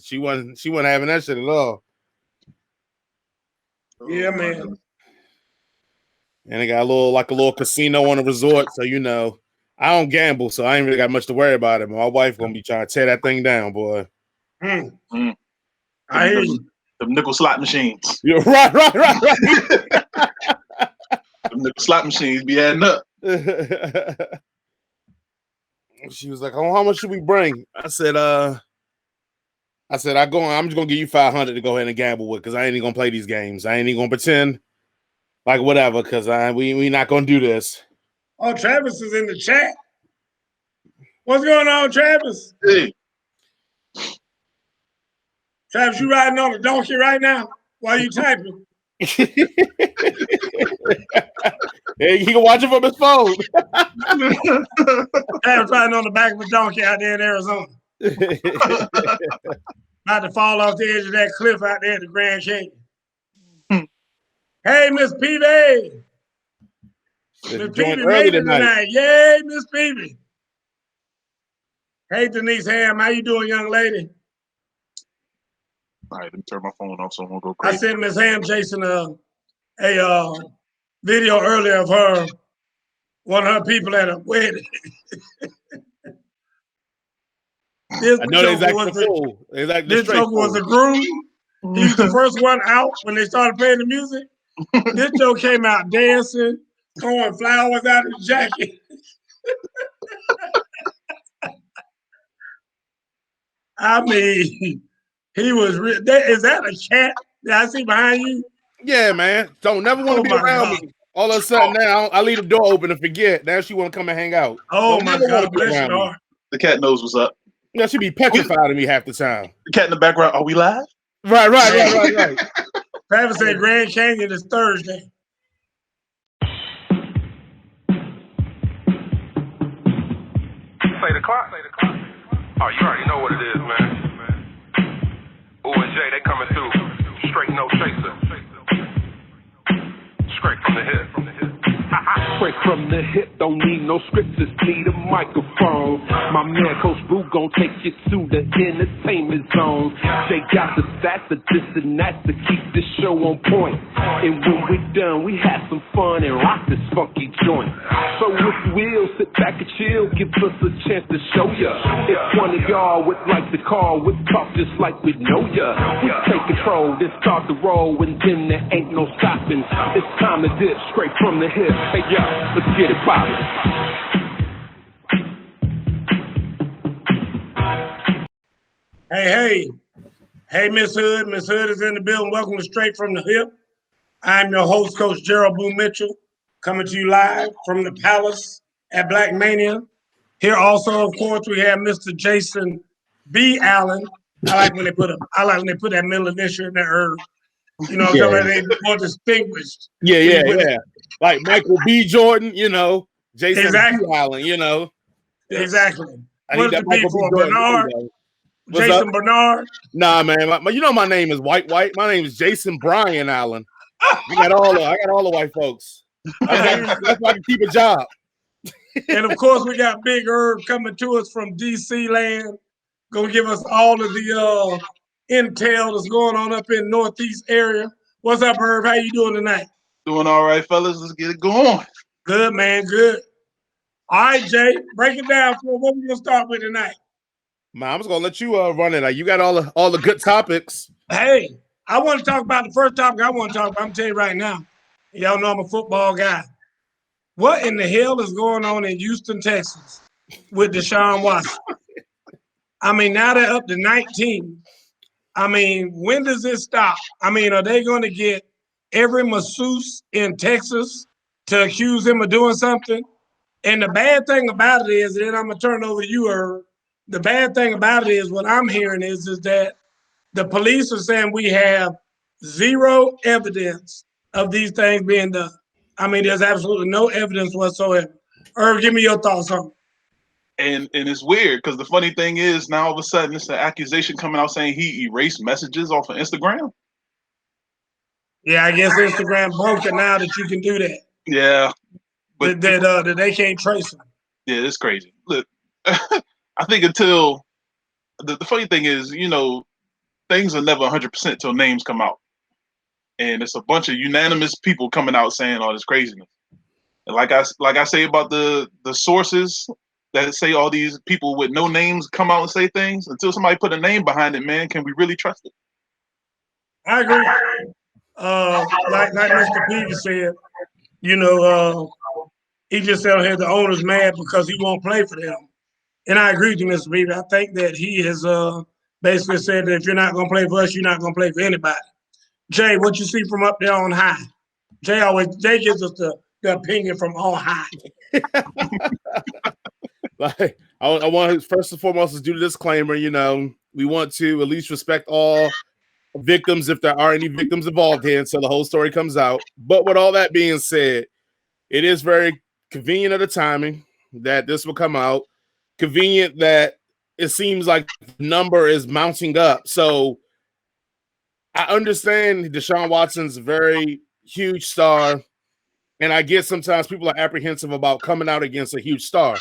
She wasn't having that shit at all. Yeah, man. And they got a little casino on a resort, so I don't gamble, so I ain't really got much to worry about it. My wife gonna be trying to tear that thing down, boy. I hear you. The nickel slot machines. You're right. The nickel slot machines be adding up. She was like, "Oh, how much should we bring?" I said, I'm just gonna give you $500 to go ahead and gamble with, because I ain't even gonna play these games. I ain't even gonna pretend like whatever, because we not gonna do this. Oh, Travis is in the chat. What's going on, Travis? Hey. Travis, you riding on a donkey right now while you typing? Hey, he can watch it from his phone. Travis riding on the back of a donkey out there in Arizona. About to fall off the edge of that cliff out there at the Grand Canyon. Hey, Miss Peavy. Miss Peavy made it tonight. Yay, Miss Peavy. Hey, Denise Ham, how you doing, young lady? All right, let me turn my phone off so I won't go crazy. I sent Miss Ham Jason a video earlier of her, one of her people at a wedding. This joker was a groom. He was the first one out when they started playing the music. This joke came out dancing, throwing flowers out of his jacket. I mean, he was. Is that a cat that I see behind you? Yeah, man. Don't never want to be around me. All of a sudden now, I leave the door open and forget. Now she want to come and hang out. Oh my God, bless your heart. The cat knows what's up. Yeah, she be petrified of me half the time. The cat in the background. Are we live? Right. Travis said Grand Canyon is Thursday. Play the clock. Oh, you already know what it is, man. Ooh and J, they coming through. Straight no chaser. Straight from the hip. Straight from the hip, don't need no scripts, just need a microphone. My man Coach Boo gon' take you to the entertainment zone. They got the stats, the this and that to keep this show on point. And when we're done, we have some fun and rock this funky joint. So if you will, sit back and chill, give us a chance to show ya. If one of y'all would like to call, we'll talk just like we know ya. We take control, then start the roll, and then there ain't no stopping. It's time to dip straight from the hip. Hey, yo, let's get it poppin'. Hey, Miss Hood. Miss Hood is in the building. Welcome to Straight from the Hip. I'm your host, Coach Gerald Boo Mitchell, coming to you live from the Palace at Black Mania. Here also, of course, we have Mr. Jason B. Allen. I like when they put that middle initial in there, Irv. You know what I'm talking about? They more distinguished. Yeah. Like Michael B. Jordan, Jason exactly. B. Allen, Exactly. What's the B for? Bernard? Jason Bernard? Nah, man. My name is White. My name is Jason Brian Allen. I got all the white folks. That's why I can keep a job. And of course, we got Big Irv coming to us from DC land. Gonna give us all of the intel that's going on up in Northeast area. What's up, Irv? How you doing tonight? Doing all right, fellas. Let's get it going. Good, man. Good. All right, Jay. Break it down for what we gonna start with tonight. Man, I'm just gonna let you run it. You got all the good topics. Hey, I want to talk about the first topic I want to talk about. I'm telling you right now. Y'all know I'm a football guy. What in the hell is going on in Houston, Texas with Deshaun Watson? I mean, now they're up to 19. I mean, when does this stop? I mean, are they going to get every masseuse in Texas to accuse him of doing something? And the bad thing about it is, and then I'm going to turn it over to you, Irv. The bad thing about it is what I'm hearing is that the police are saying we have zero evidence of these things being done. I mean, there's absolutely no evidence whatsoever. Irv, give me your thoughts on it. And it's weird because the funny thing is now all of a sudden it's an accusation coming out saying he erased messages off of Instagram. Yeah, I guess Instagram broke it now that you can do that. Yeah. But that they can't trace them. Yeah, it's crazy. Look, I think until the funny thing is, things are never 100% till names come out, and it's a bunch of unanimous people coming out saying all this craziness. And like I say about the sources that say all these people with no names come out and say things, until somebody put a name behind it, man, can we really trust it? I agree. Like Mr. Peavy said, he just said here the owner's mad because he won't play for them. And I agree with you, Mr. Peavy. I think that he has basically said that if you're not going to play for us, you're not going to play for anybody. Jay, what you see from up there on high? Jay gives us the opinion from on high. Like, I want to first and foremost to do the disclaimer. We want to at least respect all victims if there are any victims involved here until the whole story comes out. But with all that being said, it is very convenient of the timing that this will come out. Convenient that it seems like the number is mounting up. So I understand Deshaun Watson's a very huge star, and I get sometimes people are apprehensive about coming out against a huge star.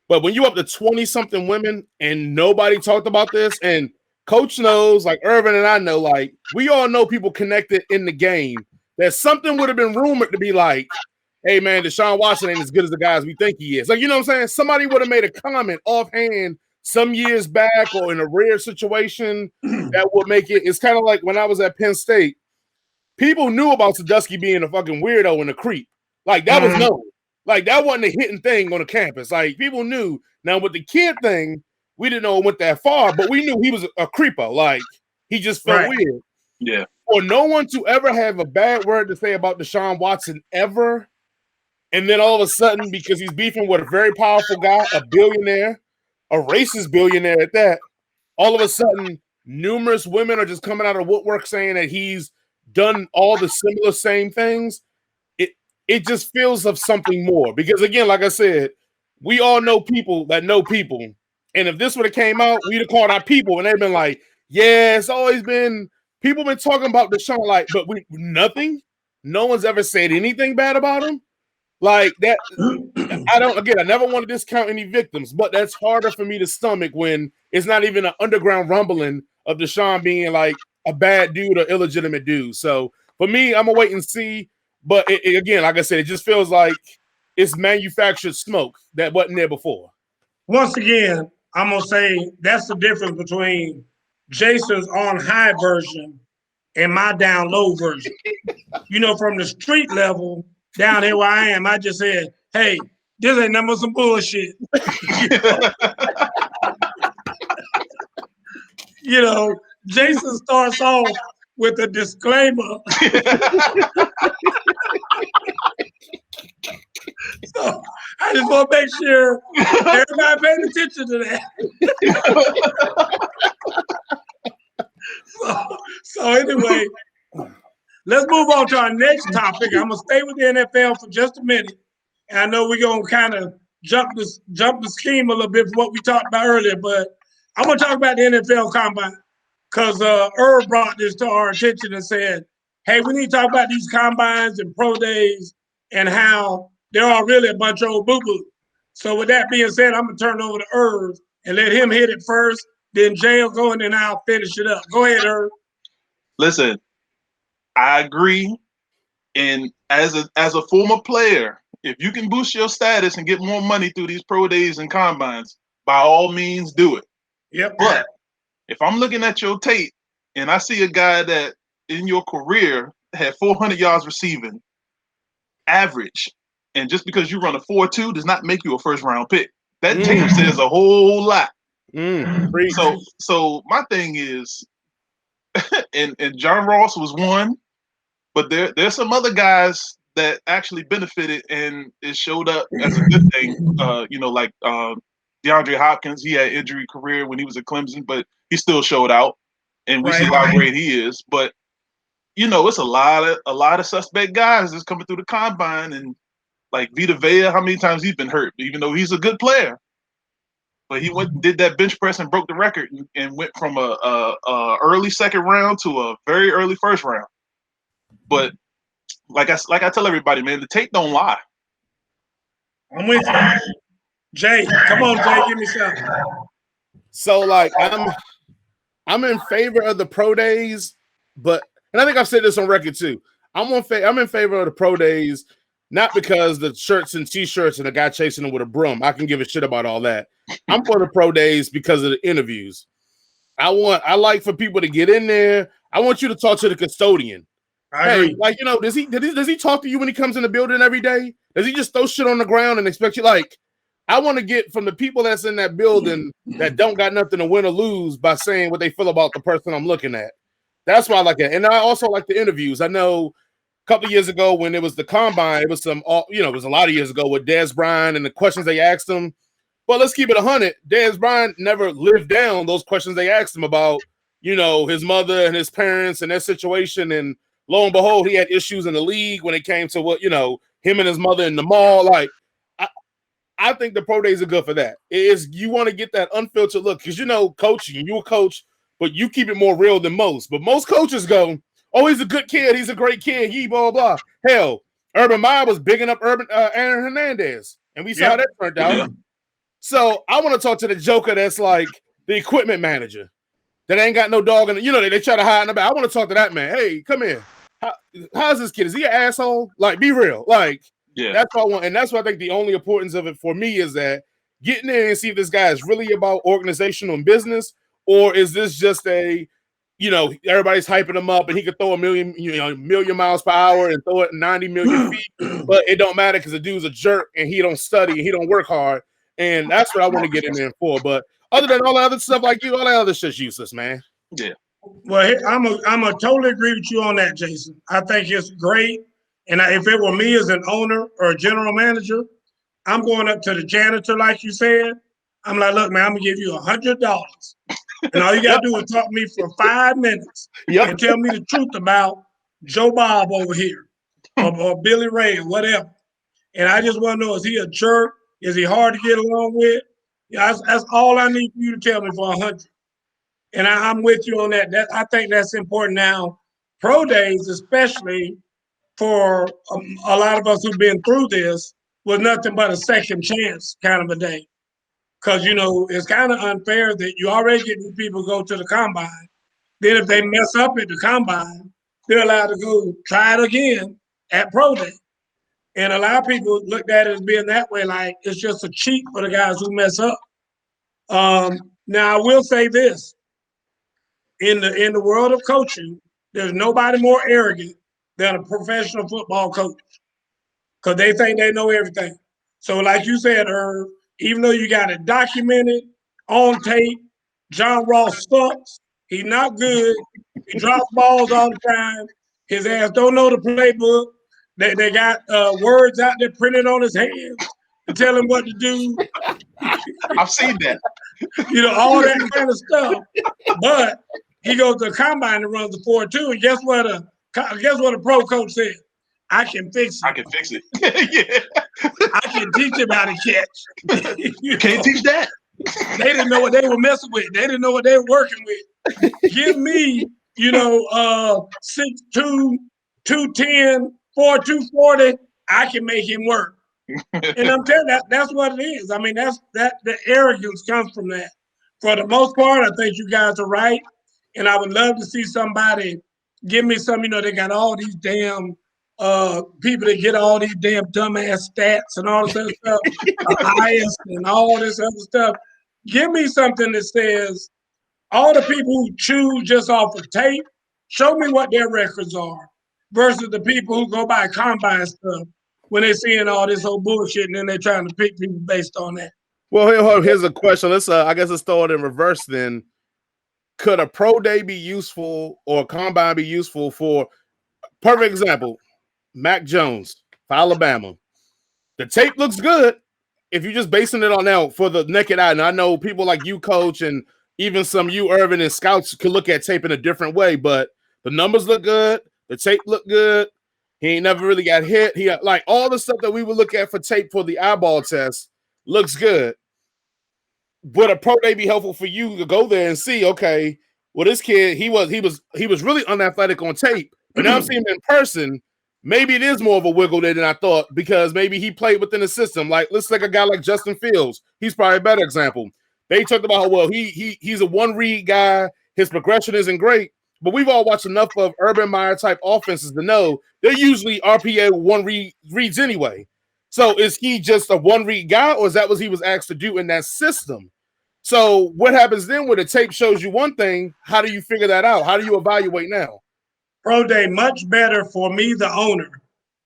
But when you up to 20-something women and nobody talked about this, and Coach knows, like Irvin and I know, like we all know people connected in the game, that something would have been rumored to be like, hey, man, Deshaun Watson ain't as good as the guys we think he is. Like, you know what I'm saying? Somebody would have made a comment offhand some years back or in a rare situation that would make it. It's kind of like when I was at Penn State. People knew about Sadusky being a fucking weirdo and a creep. Like, that was known. Like, that wasn't a hidden thing on the campus. Like, people knew. Now, with the kid thing, we didn't know it went that far, but we knew he was a creeper. Like, he just felt weird. Yeah. For no one to ever have a bad word to say about Deshaun Watson ever, and then all of a sudden, because he's beefing with a very powerful guy, a billionaire, a racist billionaire at that, all of a sudden, numerous women are just coming out of woodwork saying that he's done all the similar same things. It just feels of something more. Because again, like I said, we all know people that know people. And if this would have came out, we'd have called our people and they've been like, yeah, it's always been people been talking about Deshaun, like, but nothing. No one's ever said anything bad about him. Like that, I never want to discount any victims, but that's harder for me to stomach when it's not even an underground rumbling of Deshaun being like a bad dude or illegitimate dude. So for me, I'm gonna wait and see. But again, like I said, it just feels like it's manufactured smoke that wasn't there before. Once again, I'm gonna say that's the difference between Jason's on high version and my down low version. From the street level down here where I am, I just said, hey, this ain't nothing but some bullshit. Jason starts off with a disclaimer. So I just want to make sure everybody paying attention to that. So anyway, let's move on to our next topic. I'm gonna stay with the NFL for just a minute. And I know we're gonna kind of jump the scheme a little bit from what we talked about earlier, but I'm gonna talk about the NFL Combine because Irv brought this to our attention and said, "Hey, we need to talk about these combines and pro days and how they're all really a bunch of old boo-boo." So with that being said, I'm gonna turn it over to Irv and let him hit it first. Then Jay will go and then I'll finish it up. Go ahead, Irv. Listen, I agree. And as a former player, if you can boost your status and get more money through these pro days and combines, by all means do it. Yep. But if I'm looking at your tape and I see a guy that in your career had 400 yards receiving, average, and just because you run a 4.2 does not make you a first round pick. That tape says a whole lot. So my thing is, and John Ross was one, but there's some other guys that actually benefited and it showed up as a good thing. Like DeAndre Hopkins, he had injury career when he was at Clemson, but he still showed out, and we see how great he is. But it's a lot of suspect guys that's coming through the combine, and like Vita Vea, how many times he's been hurt, even though he's a good player. But he went and did that bench press and broke the record and went from a early second round to a very early first round. But like I tell everybody, man, the tape don't lie. I'm with you. Jay, come on, Jay, give me something. So like I'm in favor of the pro days, but and I think I've said this on record too. I'm in favor of the pro days, not because the shirts and t-shirts and a guy chasing them with a broom. I can give a shit about all that. I'm for the pro days because of the interviews. I like for people to get in there. I want you to talk to the custodian. Hey, like, you know, does he talk to you when he comes in the building every day? Does he just throw shit on the ground and expect you? Like, I want to get from the people that's in that building that don't got nothing to win or lose by saying what they feel about the person I'm looking at. That's why I like it. And I also like the interviews. I know a couple of years ago when it was the combine, it was it was a lot of years ago with Des Bryant and the questions they asked him. But let's keep it 100. Des Bryant never lived down those questions they asked him about, you know, his mother and his parents and their situation. And lo and behold, he had issues in the league when it came to what, you know, him and his mother in the mall. Like, I think the pro days are good for that. You want to get that unfiltered look because, you know, coaching, you're a coach, but you keep it more real than most. But most coaches go, oh, he's a good kid. He's a great kid. He blah, blah, blah. Hell, Urban Meyer was bigging up Aaron Hernandez. And we saw how that turned out. Yeah. So I want to talk to the joker that's like the equipment manager that ain't got no dog in it. You know, they try to hide in the back. I want to talk to that man. Hey, come here. How's this kid? Is he an asshole? Like, be real. Like, that's what I want. And that's what I think the only importance of it for me is that getting in and see if this guy is really about organizational and business, or is this just a, you know, everybody's hyping him up and he could throw a million miles per hour and throw it 90 million feet, but it don't matter because the dude's a jerk and he don't study and he don't work hard. And that's what I want to get in there for. But other than all the other stuff like you, all that other shit's useless, man. Yeah. Well, I'm a totally agree with you on that, Jason. I think it's great. And if it were me as an owner or a general manager, I'm going up to the janitor, like you said. I'm like, look, man, I'm going to give you $100. And all you got to do is talk to me for 5 minutes and tell me the truth about Joe Bob over here or Billy Ray or whatever. And I just want to know, is he a jerk? Is he hard to get along with? Yeah, that's all I need for you to tell me for 100. And I'm with you on that. I think that's important now. Pro days, especially for a lot of us who've been through this, was nothing but a second chance kind of a day. Because, you know, it's kind of unfair that you already get these people go to the combine. Then if they mess up at the combine, they're allowed to go try it again at pro day. And a lot of people looked at it as being that way, like it's just a cheat for the guys who mess up. Now, I will say this. In the world of coaching, there's nobody more arrogant than a professional football coach because they think they know everything. So like you said, Irv, even though you got it documented on tape, John Ross sucks. He's not good. He drops balls all the time. His ass don't know the playbook. They got words out there printed on his hands to tell him what to do. I've seen that. You know, all that kind of stuff. But he goes to the combine and runs the 4.2, and guess what a pro coach said? I can fix it. I can fix it. Yeah. I can teach him how to catch. You can't teach that. They didn't know what they were messing with. They didn't know what they were working with. Give me, 6'2", 210, 4.240. I can make him work. And I'm telling you, that's what it is. I mean, the arrogance comes from that. For the most part, I think you guys are right. And I would love to see somebody give me some, they got all these damn people that get all these damn dumbass stats and all this other stuff, highest and all this other stuff. Give me something that says all the people who choose just off of tape, show me what their records are versus the people who go by combine stuff when they're seeing all this whole bullshit and then they're trying to pick people based on that. Well, here's a question. Let's I guess let's throw it in reverse then. Could a pro day be useful or a combine be useful for perfect example, Mac Jones for Alabama? The tape looks good if you're just basing it on that for the naked eye. And I know people like you, Coach, and even some you, Irvin, and scouts could look at tape in a different way, but the numbers look good. The tape look good. He ain't never really got hit. He like all the stuff that we would look at for tape for the eyeball test looks good. Would a pro day be helpful for you to go there and see, okay, well, this kid, he was really unathletic on tape, but now I'm seeing him in person. Maybe it is more of a wiggle there than I thought because maybe he played within the system. Like, let's take a guy like Justin Fields. He's probably a better example. they talked about how well he's a one read guy. His progression isn't great, but we've all watched enough of Urban Meyer type offenses to know they're usually RPA one reads anyway. So is he just a one read guy, or is that what he was asked to do in that system? So what happens then when the tape shows you one thing? How do you figure that out? How do you evaluate now? Pro day much better for me, the owner,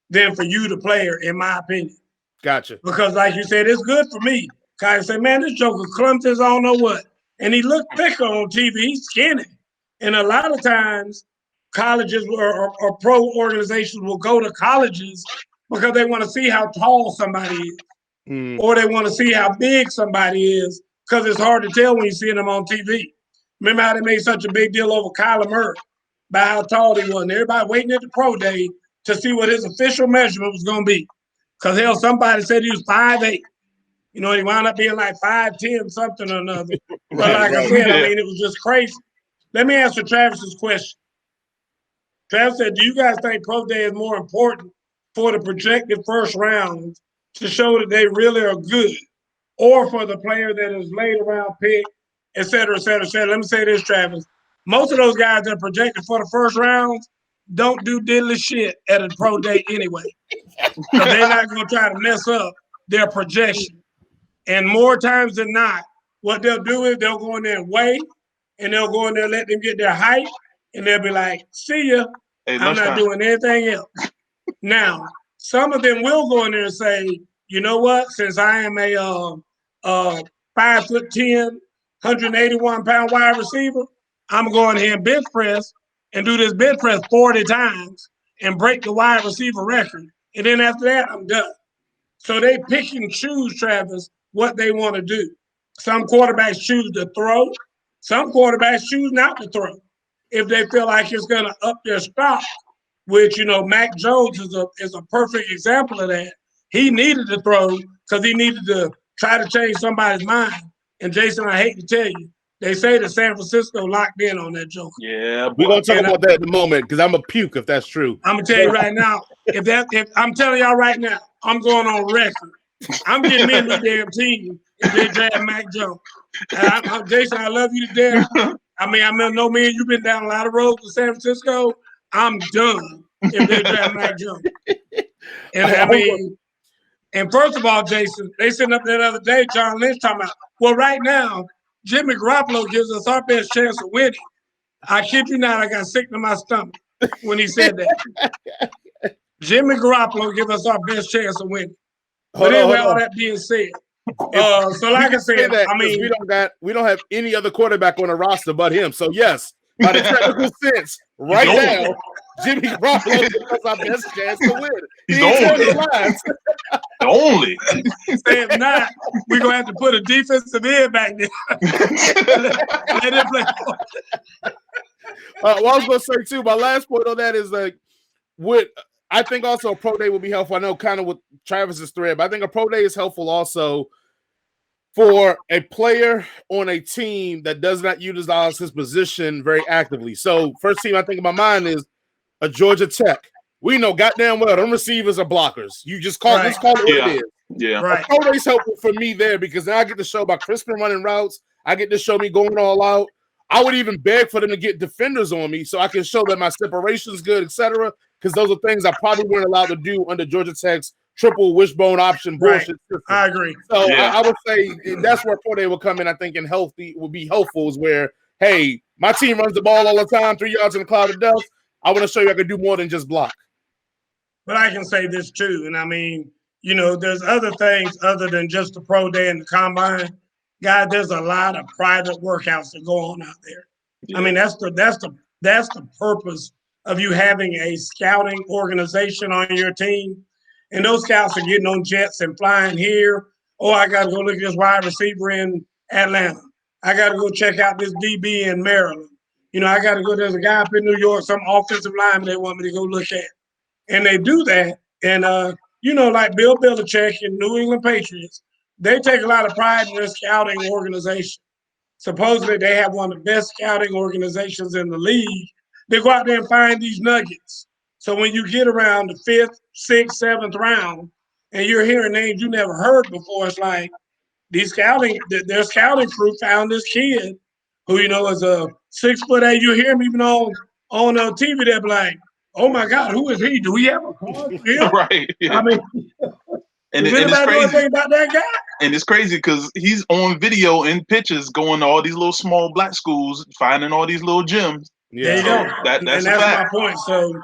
than for you, the player, in my opinion. Gotcha. Because like you said, it's good for me. Kind of say, man, this joker clumsy as I don't know what. And he looked thicker on TV. He's skinny. And a lot of times, colleges or pro organizations will go to colleges because they want to see how tall somebody is. Or they want to see how big somebody is because it's hard to tell when you see them on TV. Remember how they made such a big deal over Kyler Murray by how tall he was. And everybody waiting at the pro day to see what his official measurement was going to be. Because, hell, somebody said he was 5'8". You know, he wound up being like 5'10", something or another. But like I said, I mean, it was just crazy. Let me answer Travis's question. Travis said, do you guys think pro day is more important for the projected first round to show that they really are good, or for the player that is later round pick, et cetera, et cetera, et cetera? Let me say this, Travis. Most of those guys that are projected for the first round don't do diddly shit at a pro day anyway. So they're not going to try to mess up their projection. And more times than not, what they'll do is they'll go in there and weigh, and they'll go in there and let them get their height, and they'll be like, see ya, I'm not doing anything else. Now, some of them will go in there and say, you know what, since I am a 5'10", 181-pound wide receiver, I'm going here and bench press and do this bench press 40 times and break the wide receiver record. And then after that, I'm done. So they pick and choose, Travis, what they want to do. Some quarterbacks choose to throw. Some quarterbacks choose not to throw if they feel like it's going to up their stock, which, you know, Mac Jones is a perfect example of that. He needed to throw because he needed to try to change somebody's mind. And, Jason, I hate to tell you, they say that San Francisco locked in on that joker. Yeah, we're going to talk about that in a moment because I'm a puke if that's true. I'm going to tell you right now, if I'm telling y'all right now, I'm going on record. I'm getting me a new damn team if they draft Mac Jones. Jason, I love you to death. I mean, know me and you've been down a lot of roads to San Francisco. I'm done if they draft Mac Jones. And I mean, and first of all, Jason, they sitting up there the other day, John Lynch talking about, well, right now, Jimmy Garoppolo gives us our best chance of winning. I kid you not, I got sick to my stomach when he said that. Jimmy Garoppolo gives us our best chance of winning. But anyway, all that being said, so like I said, I mean, we don't have any other quarterback on the roster but him. So yes, by the technical sense, right now, Jimmy Garoppolo gives us our best chance to win. He's the only. Say if not, we're gonna have to put a defensive end back there. Let him play. What I was gonna say too, my last point on that is like, I think also a pro day will be helpful. I know kind of with Travis's thread, but I think a pro day is helpful also for a player on a team that does not utilize his position very actively. So first team I think in my mind is a Georgia Tech. We know goddamn well them receivers are blockers. You just call let's call it what it is. Yeah. Right. A pro day is helpful for me there because now I get to show my Crispin running routes. I get to show me going all out. I would even beg for them to get defenders on me so I can show that my separation is good, etc. Because those are things I probably weren't allowed to do under Georgia Tech's triple wishbone option bullshit system. I agree. So I would say that's where pro day will come in. I think and healthy will be helpful is where, hey, my team runs the ball all the time, 3 yards in a cloud of dust. I want to show you I can do more than just block. But I can say this too, and I mean, you know, there's other things other than just the pro day and the combine. God, there's a lot of private workouts that go on out there. Yeah. I mean, that's the purpose of you having a scouting organization on your team. And those scouts are getting on jets and flying here. Oh, I got to go look at this wide receiver in Atlanta. I got to go check out this DB in Maryland. You know, I got to go, there's a guy up in New York, some offensive lineman they want me to go look at. And they do that. And, you know, like Bill Belichick and New England Patriots, they take a lot of pride in their scouting organization. Supposedly they have one of the best scouting organizations in the league. They go out there and find these nuggets. So when you get around the 5th, 6th, 7th round and you're hearing names you never heard before, it's like, their scouting crew found this kid who, you know, is a 6'8". You hear him even on TV. They're like, "Oh my God, who is he? Do we have a card for him?" Right. Yeah. I mean, and does it's anybody know anything crazy. about that guy? And it's crazy because he's on video and pictures going to all these little small black schools, finding all these little gems. There you So go. that's and a that's my fact. point. So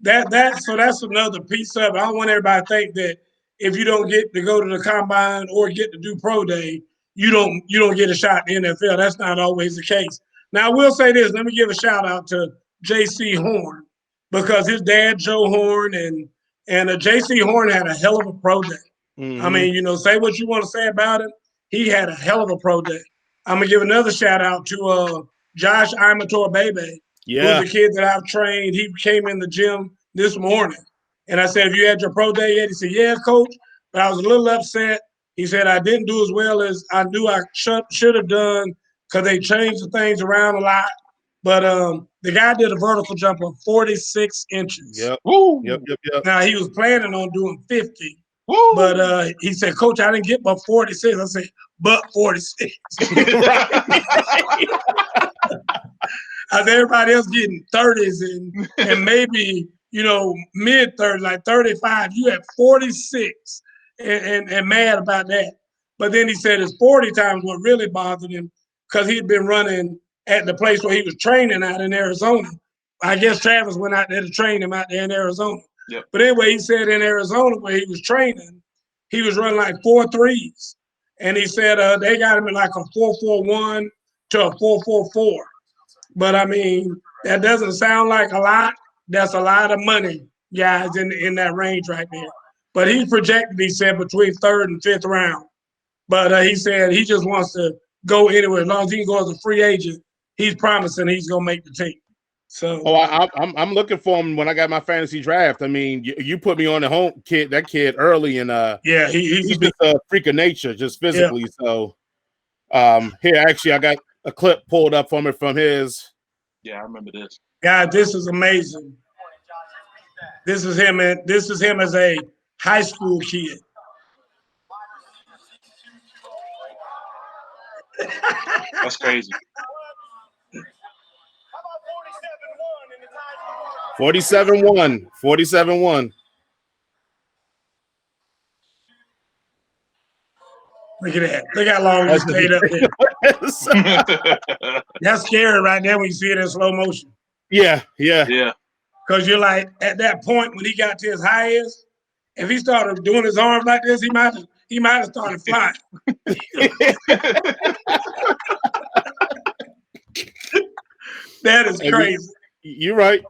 that's another piece of it. I don't want everybody to think that if you don't get to go to the combine or get to do pro day, you don't get a shot in the NFL. That's not always the case. Now I will say this. Let me give a shout out to J.C. Horn because his dad Joe Horn and J.C. Horn had a hell of a pro day. Mhm. I mean, you know, say what you want to say about him. He had a hell of a pro day. I'm gonna give another shout out to Josh Imator Bebe, Yeah. who's a kid that I've trained. He came in the gym this morning. And I said, "Have you had your pro day yet?" He said, "Yeah, coach." But I was a little upset. He said, "I didn't do as well as I knew I should have done because they changed the things around a lot." But the guy did a vertical jump of 46 inches. Yep. Woo. Yep. Now, he was planning on doing 50. Woo. But he said, "Coach, I didn't get but 46. I said, "But 46. I said, everybody else getting 30s and maybe, you know, mid 30s, like 35. You had 46 and mad about that. But then he said his 40 times what really bothered him because he'd been running at the place where he was training out in Arizona. I guess Travis went out there to train him out there in Arizona. Yep. But anyway, he said in Arizona where he was training, he was running like 4.3s. And he said they got him in like a 4.41 to a 4.44. But I mean, that doesn't sound like a lot. That's a lot of money, guys, in that range right there. But he's projected, he said, between third and fifth round. But he said he just wants to go anywhere. As long as he can go as a free agent, he's promising he's going to make the team. So, I'm looking for him when I got my fantasy draft. I mean, you put me on the home kid, that kid early, and yeah, he's just a freak of nature, just physically. Yeah. So, here actually, I got a clip pulled up from his. Yeah, I remember this. God, this is amazing. This is him, and this is him as a high school kid. That's crazy. 47-1. Look at that. Look how long he stayed up there. That's scary right there when you see it in slow motion. Yeah. Because you're like, at that point when he got to his highest, if he started doing his arms like this, he might have started flying. That is crazy. You're right.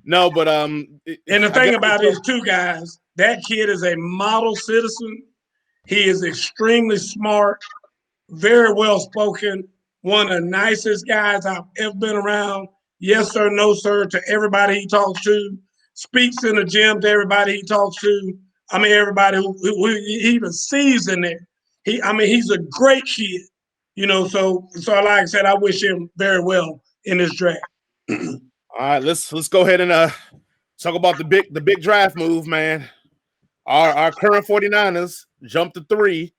No, but and the thing about it is, too, guys, that kid is a model citizen. He is extremely smart, very well spoken, one of the nicest guys I've ever been around. Yes, sir, no, sir, to everybody he talks to. Speaks in the gym to everybody he talks to. I mean, everybody who he even sees in there. He's a great kid. You know, so like I said, I wish him very well in this draft. All right, let's go ahead and talk about the big draft move, man. Our current 49ers jumped to 3.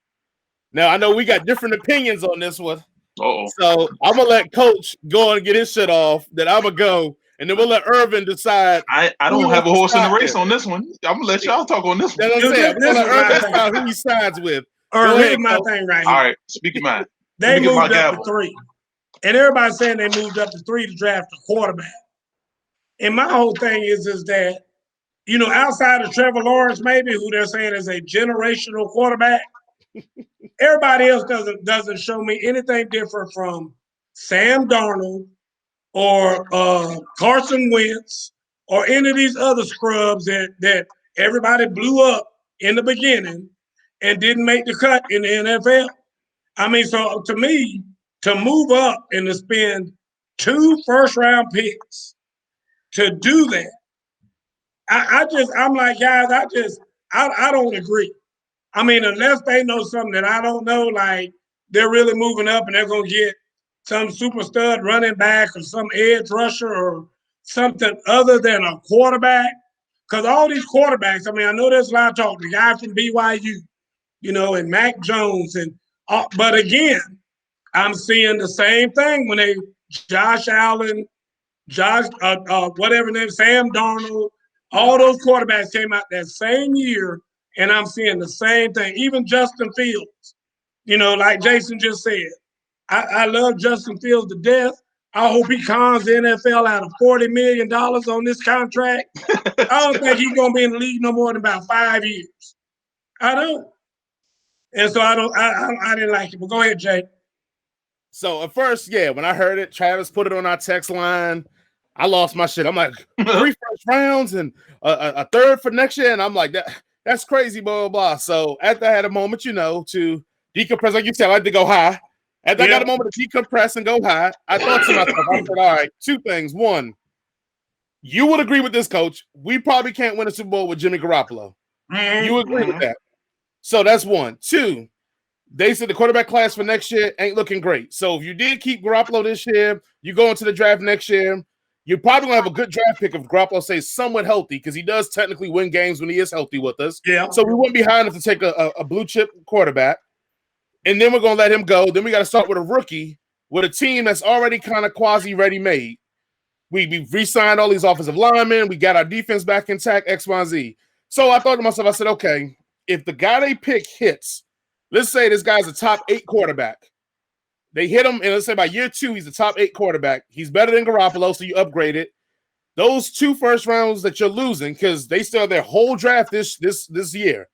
Now I know we got different opinions on this one. Uh-oh. So I'm gonna let Coach go and get his shit off. Then I'm gonna go, and then we'll let Irvin decide. I don't have a horse in the race on this one. I'm gonna let y'all talk on this one. That's what I'm saying. We're gonna let Irvin decide who he sides with. Here's my thing right here. All right, speak your mind. They moved up to 3. And everybody's saying they moved up to 3 to draft a quarterback. And my whole thing is that, you know, outside of Trevor Lawrence, maybe, who they're saying is a generational quarterback, everybody else doesn't show me anything different from Sam Darnold or Carson Wentz or any of these other scrubs that everybody blew up in the beginning and didn't make the cut in the NFL. I mean, so to me, to move up and to spend 2 first-round picks to do that, I'm like, guys, I don't agree. I mean, unless they know something that I don't know, like they're really moving up and they're going to get some super stud running back or some edge rusher or something other than a quarterback. Because all these quarterbacks, I mean, I know there's a lot of talk. The guy from BYU, and Mac Jones. But again, I'm seeing the same thing when Josh Allen, whatever name, Sam Darnold, all those quarterbacks came out that same year, and I'm seeing the same thing. Even Justin Fields, like Jason just said, I love Justin Fields to death. I hope he cons the NFL out of $40 million on this contract. I don't think he's going to be in the league no more than about 5 years. I don't. And so I didn't like it. But go ahead, Jay. So at first, when I heard it, Travis put it on our text line. I lost my shit. I'm like, 3 first rounds and a third for next year. And I'm like, that's crazy, blah, blah, blah. So after I had a moment, to decompress, like you said, I like to go high. After I got a moment to decompress and go high, I thought to myself, I said, all right, 2 things. One, you would agree with this, coach. We probably can't win a Super Bowl with Jimmy Garoppolo. You agree with that. So that's 1. 2, they said the quarterback class for next year ain't looking great. So if you did keep Garoppolo this year, you go into the draft next year, you're probably going to have a good draft pick if Garoppolo stays somewhat healthy, because he does technically win games when he is healthy with us. Yeah. So we wouldn't be high enough to take a blue chip quarterback. And then we're going to let him go. Then we got to start with a rookie with a team that's already kind of quasi ready-made. We re-signed all these offensive linemen. We got our defense back intact, X, Y, Z. So I thought to myself, I said, okay, if the guy they pick hits, let's say this guy's a top 8 quarterback. They hit him, and let's say by year 2, he's the top 8 quarterback. He's better than Garoppolo, so you upgrade it. Those 2 first rounds that you're losing, because they still have their whole draft this year.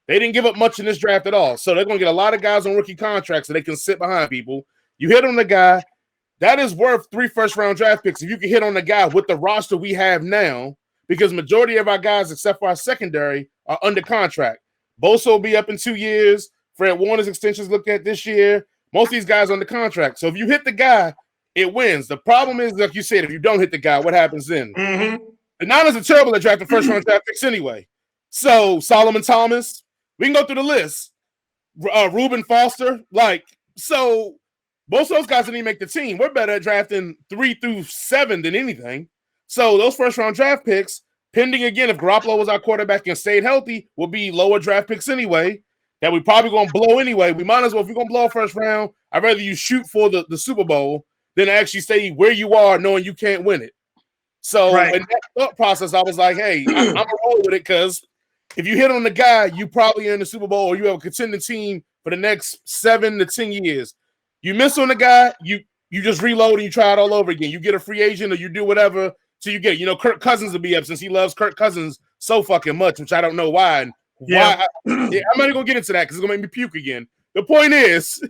They didn't give up much in this draft at all. So they're going to get a lot of guys on rookie contracts so they can sit behind people. You hit on the guy, that is worth 3 first-round draft picks if you can hit on the guy with the roster we have now, because majority of our guys, except for our secondary, are under contract. Bosa will be up in 2 years. Fred Warner's extensions looked at this year. Most of these guys are under contract. So if you hit the guy, it wins. The problem is, like you said, if you don't hit the guy, what happens then? The Niners are terrible at drafting first-round draft picks anyway. So Solomon Thomas, we can go through the list. Reuben Foster, so most of those guys didn't even make the team. We're better at drafting 3 through 7 than anything. So those first-round draft picks, pending again, if Garoppolo was our quarterback and stayed healthy, will be lower draft picks anyway, that we probably going to blow anyway. We might as well, if we're going to blow a first round, I'd rather you shoot for the Super Bowl than actually stay where you are knowing you can't win it. So in that thought process, I was like, hey, I'm going to roll with it, because if you hit on the guy, you probably are in the Super Bowl, or you have a contending team for the next 7 to 10 years. You miss on the guy, you just reload and you try it all over again. You get a free agent or you do whatever till you get it. Kirk Cousins will be up, since he loves Kirk Cousins so fucking much, which I don't know why. And why I'm not even going to get into that because it's going to make me puke again. The point is,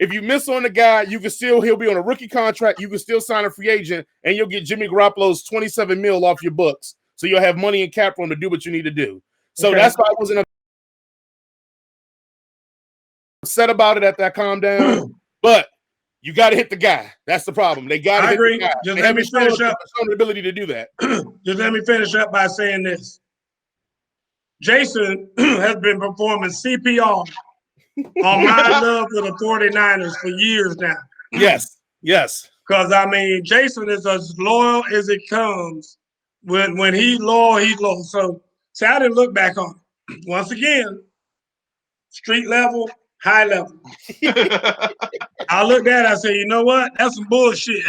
if you miss on the guy, he'll be on a rookie contract. You can still sign a free agent, and you'll get Jimmy Garoppolo's $27 million off your books. So you'll have money in cap room to do what you need to do. So that's why I wasn't upset about it after I calmed down. But you got to hit the guy. That's the problem. They got to hit the guy. Just let me finish up. The ability to do that. Just let me finish up by saying this. Jason has been performing CPR on my love for the 49ers for years now. Yes. Because, Jason is as loyal as it comes. When he's loyal, he's loyal. So, I didn't look back on it. Once again, street level, high level. I looked at it, I said, you know what? That's some bullshit.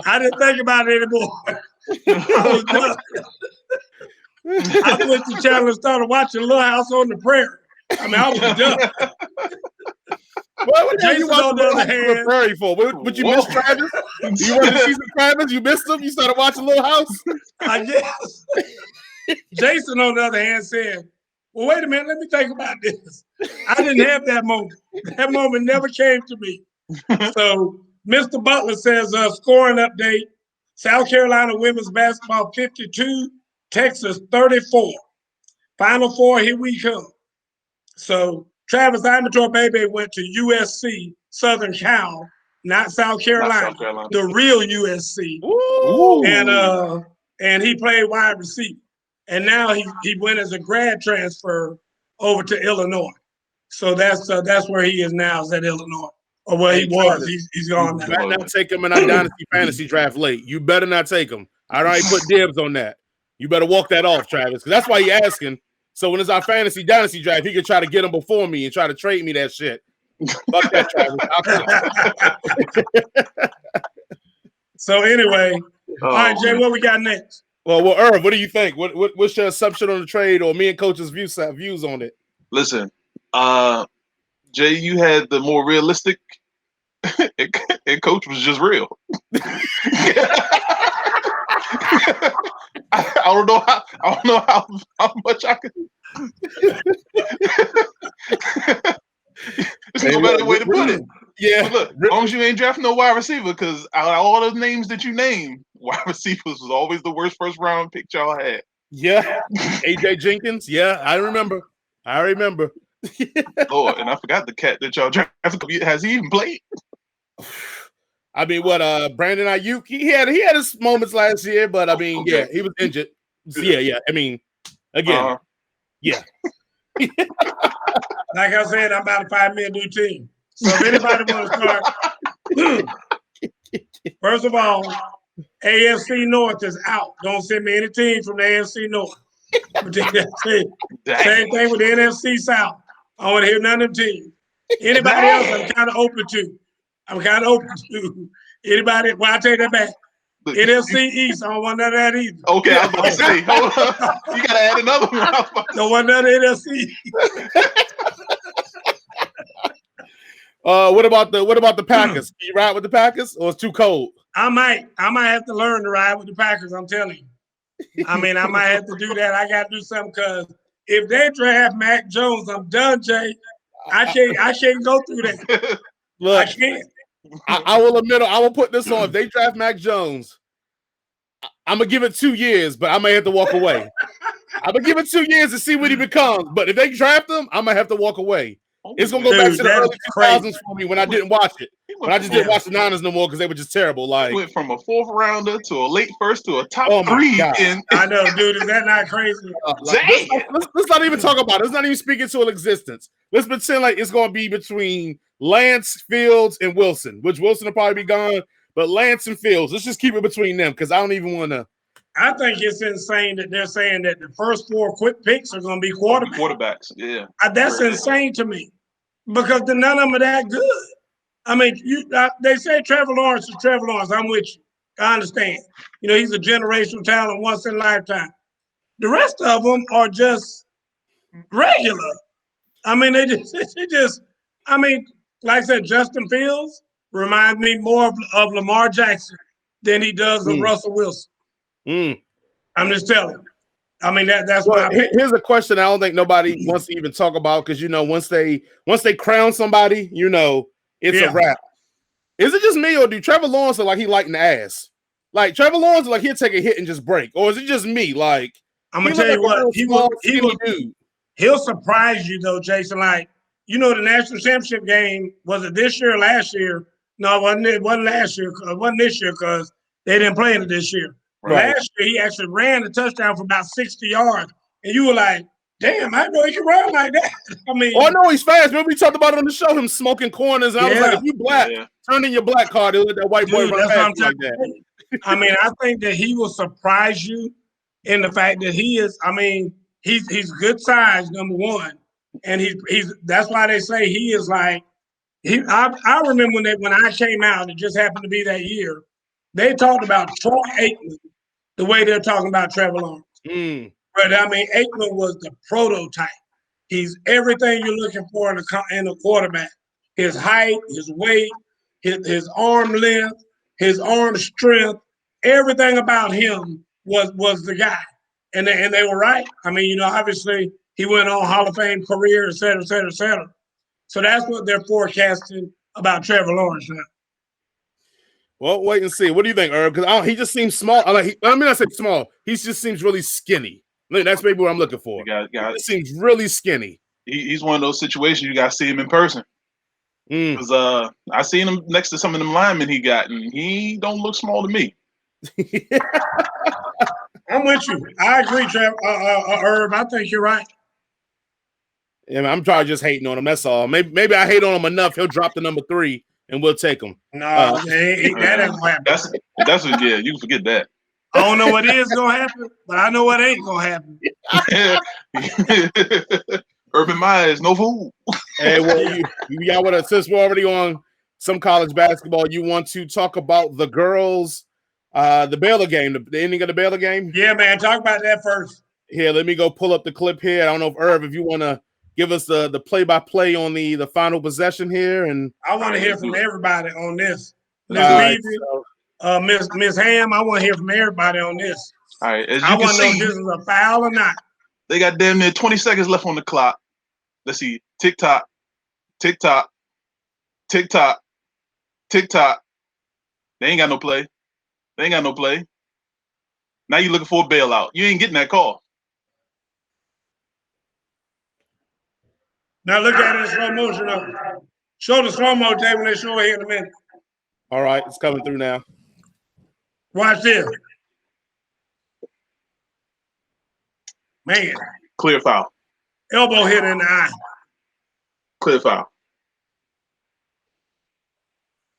I didn't think about it anymore. I was done. I went to channel and started watching Little House on the Prairie. I was done. What did you watch the other hand prairie for? Would you miss Travis? You want to see some Travis? You missed him? You started watching Little House? I guess. Jason, on the other hand, said, well, wait a minute, let me think about this. I didn't have that moment. That moment never came to me. So Mr. Butler says, scoring update, South Carolina women's basketball 52, Texas 34. Final 4, here we come. So Travis Amateur Baby went to USC, Southern Cal, not South Carolina, the real USC. Ooh. And he played wide receiver. And now he went as a grad transfer over to Illinois. So that's where he is now, is at Illinois. Or where he was. He's gone now. You better not take him in our Dynasty Fantasy draft late. You better not take him. I already put dibs on that. You better walk that off, Travis, because that's why you're asking. So when it's our fantasy dynasty draft, he could try to get him before me and try to trade me that shit. Fuck that, Travis. So anyway, all right, Jay, what we got next? Well, Irv, what do you think? What's your assumption on the trade, or me and Coach's views on it? Listen, Jay, you had the more realistic, and Coach was just real. I don't know how much I could. There's no better way to put it. Yeah, but look, as long as you ain't drafting no wide receiver, because out of all the names that you named, wide receivers was always the worst first round pick y'all had. Yeah, AJ Jenkins. Yeah, I remember. Lord, and I forgot the cat that y'all drafted. Has he even played? I mean, Brandon Ayuk? He had his moments last year, but I mean, okay. Yeah, he was injured. Yeah. I mean, again, yeah. Like I said, I'm about to find me a new team. So if anybody want to start, first of all, AFC North is out. Don't send me any team from the AFC North. Same thing with the NFC South. I want to hear none of the teams. Anybody else, I'm kind of open to. Anybody. Well, I take that back. NFC East, I don't want none of that either. Okay, I was about to say, hold on. You got to add another one. Don't want none of NFC. What about the Packers? Can you ride with the Packers, or it's too cold? I might have to learn to ride with the Packers. I'm telling you. I mean, I might have to do that. I got to do something, because if they draft Mac Jones, I'm done, Jay. I can't go through that. Look, I can't. I will admit, I will put this on. If they draft Mac Jones, I'm gonna give it 2 years, but I may have to walk away. I'm gonna give it 2 years to see what he becomes. But if they draft him, I might have to walk away. It's gonna go back to the early 2000s for me when I didn't watch it. When I just didn't watch the Niners no more because they were just terrible. Like, went from a 4th rounder to a late first to a top 3. I know, dude. Is that not crazy? Let's not even talk about it. Let's not even speak into existence. Let's pretend like it's gonna be between Lance, Fields, and Wilson, which Wilson will probably be gone. But Lance and Fields, let's just keep it between them, because I don't even want to. I think it's insane that they're saying that the first 4 quick picks are going to be quarterbacks. Quarterbacks, yeah. That's insane to me, because none of them are that good. I mean, they say Trevor Lawrence is Trevor Lawrence. I'm with you. I understand. You know, he's a generational talent, once in a lifetime. The rest of them are just regular. I mean, they just. I mean, like I said, Justin Fields reminds me more of Lamar Jackson than he does of Russell Wilson. I'm just telling you. I mean, that's what here's a question I don't think nobody wants to even talk about, because, you know, once they crown somebody, you know, it's a wrap. Is it just me, or do Trevor Lawrence look like he lighting the ass? Like, Trevor Lawrence like he'll take a hit and just break, or is it just me? Like, I'm gonna tell you what, he'll surprise you though, Jason. Like, you know, the national championship game, was it this year or last year? No, it wasn't last year. It wasn't this year, because they didn't play it this year. Right. Last year, he actually ran a touchdown for about 60 yards. And you were like, damn, I know he can run like that. I mean, I know he's fast. Remember, we talked about it on the show, him smoking corners. And I was like, if you black, turn in your black card, let that white boy run past like that. I mean, I think that he will surprise you in the fact that he is, I mean, he's good size, number one. And he's that's why they say he is like, I remember when I came out, it just happened to be that year, they talked about Troy Aikman the way they're talking about Trevor Lawrence. But I mean, Aikman was the prototype. He's everything you're looking for in a quarterback. His height, his weight, his arm length, his arm strength, everything about him was the guy. And they were right. I mean, you know, obviously he went on Hall of Fame career, et cetera, et cetera, et cetera. So that's what they're forecasting about Trevor Lawrence now. Well, wait and see. What do you think, Irv? Because he just seems small. I mean, I say small. He just seems really skinny. That's maybe what I'm looking for. He seems really skinny. He's one of those situations you got to see him in person. Because I seen him next to some of them linemen he got, and he don't look small to me. I'm with you. I agree, Irv. I think you're right. Yeah, I'm probably just hating on him. That's all. Maybe I hate on him enough. He'll drop the number 3, and we'll take him. No, that ain't happen. That's what. Yeah, you can forget that. I don't know what is gonna happen, but I know what ain't gonna happen. Urban Meyer is no fool. Hey, well, y'all want to, since we're already on some college basketball, you want to talk about the girls, the Baylor game, the ending of the Baylor game? Yeah, man. Talk about that first. Here, let me go pull up the clip here. I don't know if Irv, if you want to give us the play-by-play on the final possession here, and I want to hear from everybody on this. Miss right, Phoebe, Miss Ham, I want to hear from everybody on this. All right, as you I can want to know if see, this is a foul or not. they got damn near 20 seconds left on the clock. Let's see, tick tock, tick tock, tick tock, tick tock. They ain't got no play. They ain't got no play. Now you looking for a bailout. You ain't getting that call. Now look at it in slow motion. Show the slow mo tape when they show it here in a minute. all right, it's coming through now. Watch this. Man, Clear foul. elbow hit in the eye. Clear foul.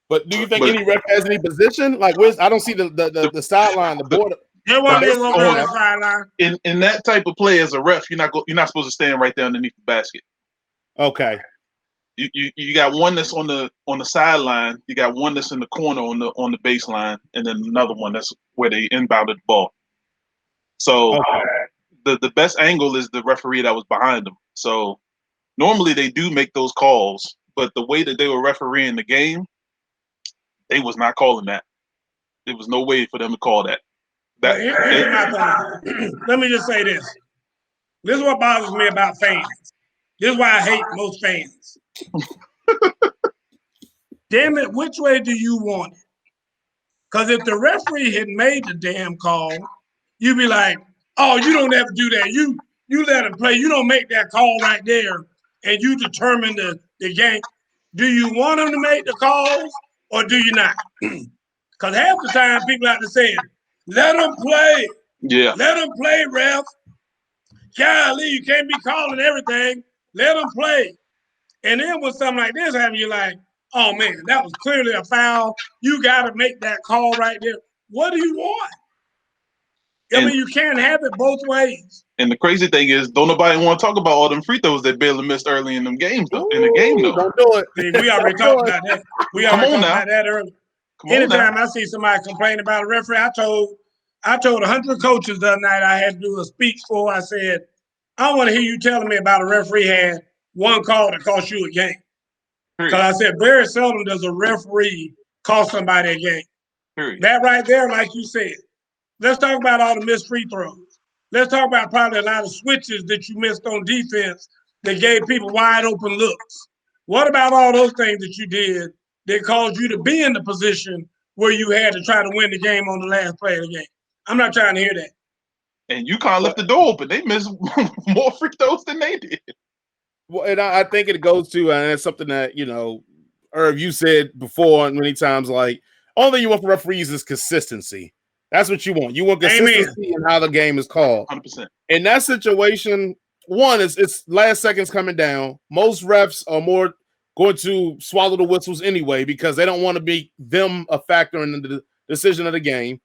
But do you think any ref has any position? Like, I don't see the sideline, the border. They want to go on the sideline. In that type of play, as a ref, you're not supposed to stand right there underneath the basket. Okay. You got one that's on the sideline. You got one that's in the corner on the baseline, and then another one that's where they inbounded the ball. So the best angle is the referee that was behind them. So normally they do make those calls, but the way that they were refereeing the game, they was not calling that. There was no way for them to call that. Here's my thing. Let me just say this. This is what bothers me about fans. This is why I hate most fans. Damn it, which way do you want it? Because if the referee had made the damn call, you'd be like, oh, you don't have to do that. You let him play. You don't make that call right there, and you determine the game. Do you want him to make the calls, or do you not? Because half the time people out there saying, let him play. Yeah. Let him play, ref. Golly, you can't be calling everything. Let him play. And then when something like this happens, you're like, oh, man, that was clearly a foul. You got to make that call right there. What do you want? I mean, you can't have it both ways. And the crazy thing is, don't nobody want to talk about all them free throws that Baylor missed early in them games, though. In the game, though. Don't do it. See, we already talked about that. We already talked about that earlier. Anytime I see somebody complain about a referee, I told 100 coaches the other night I had to do a speech for. I said, I don't want to hear you telling me about a referee had one call that cost you a game. Because I said, very seldom does a referee cost somebody a game. That right there, like you said. Let's talk about all the missed free throws. Let's talk about probably a lot of switches that you missed on defense that gave people wide open looks. What about all those things that you did that caused you to be in the position where you had to try to win the game on the last play of the game? I'm not trying to hear that. And UConn left the door open. They missed more free throws than they did. Well, and I think it goes to, and it's something that, Irv, you said before many times, like, only thing you want from referees is consistency. That's what you want. You want consistency in how the game is called. 100%. In that situation, one, it's last seconds coming down. Most refs are more going to swallow the whistles anyway because they don't want to be them a factor in the decision of the game.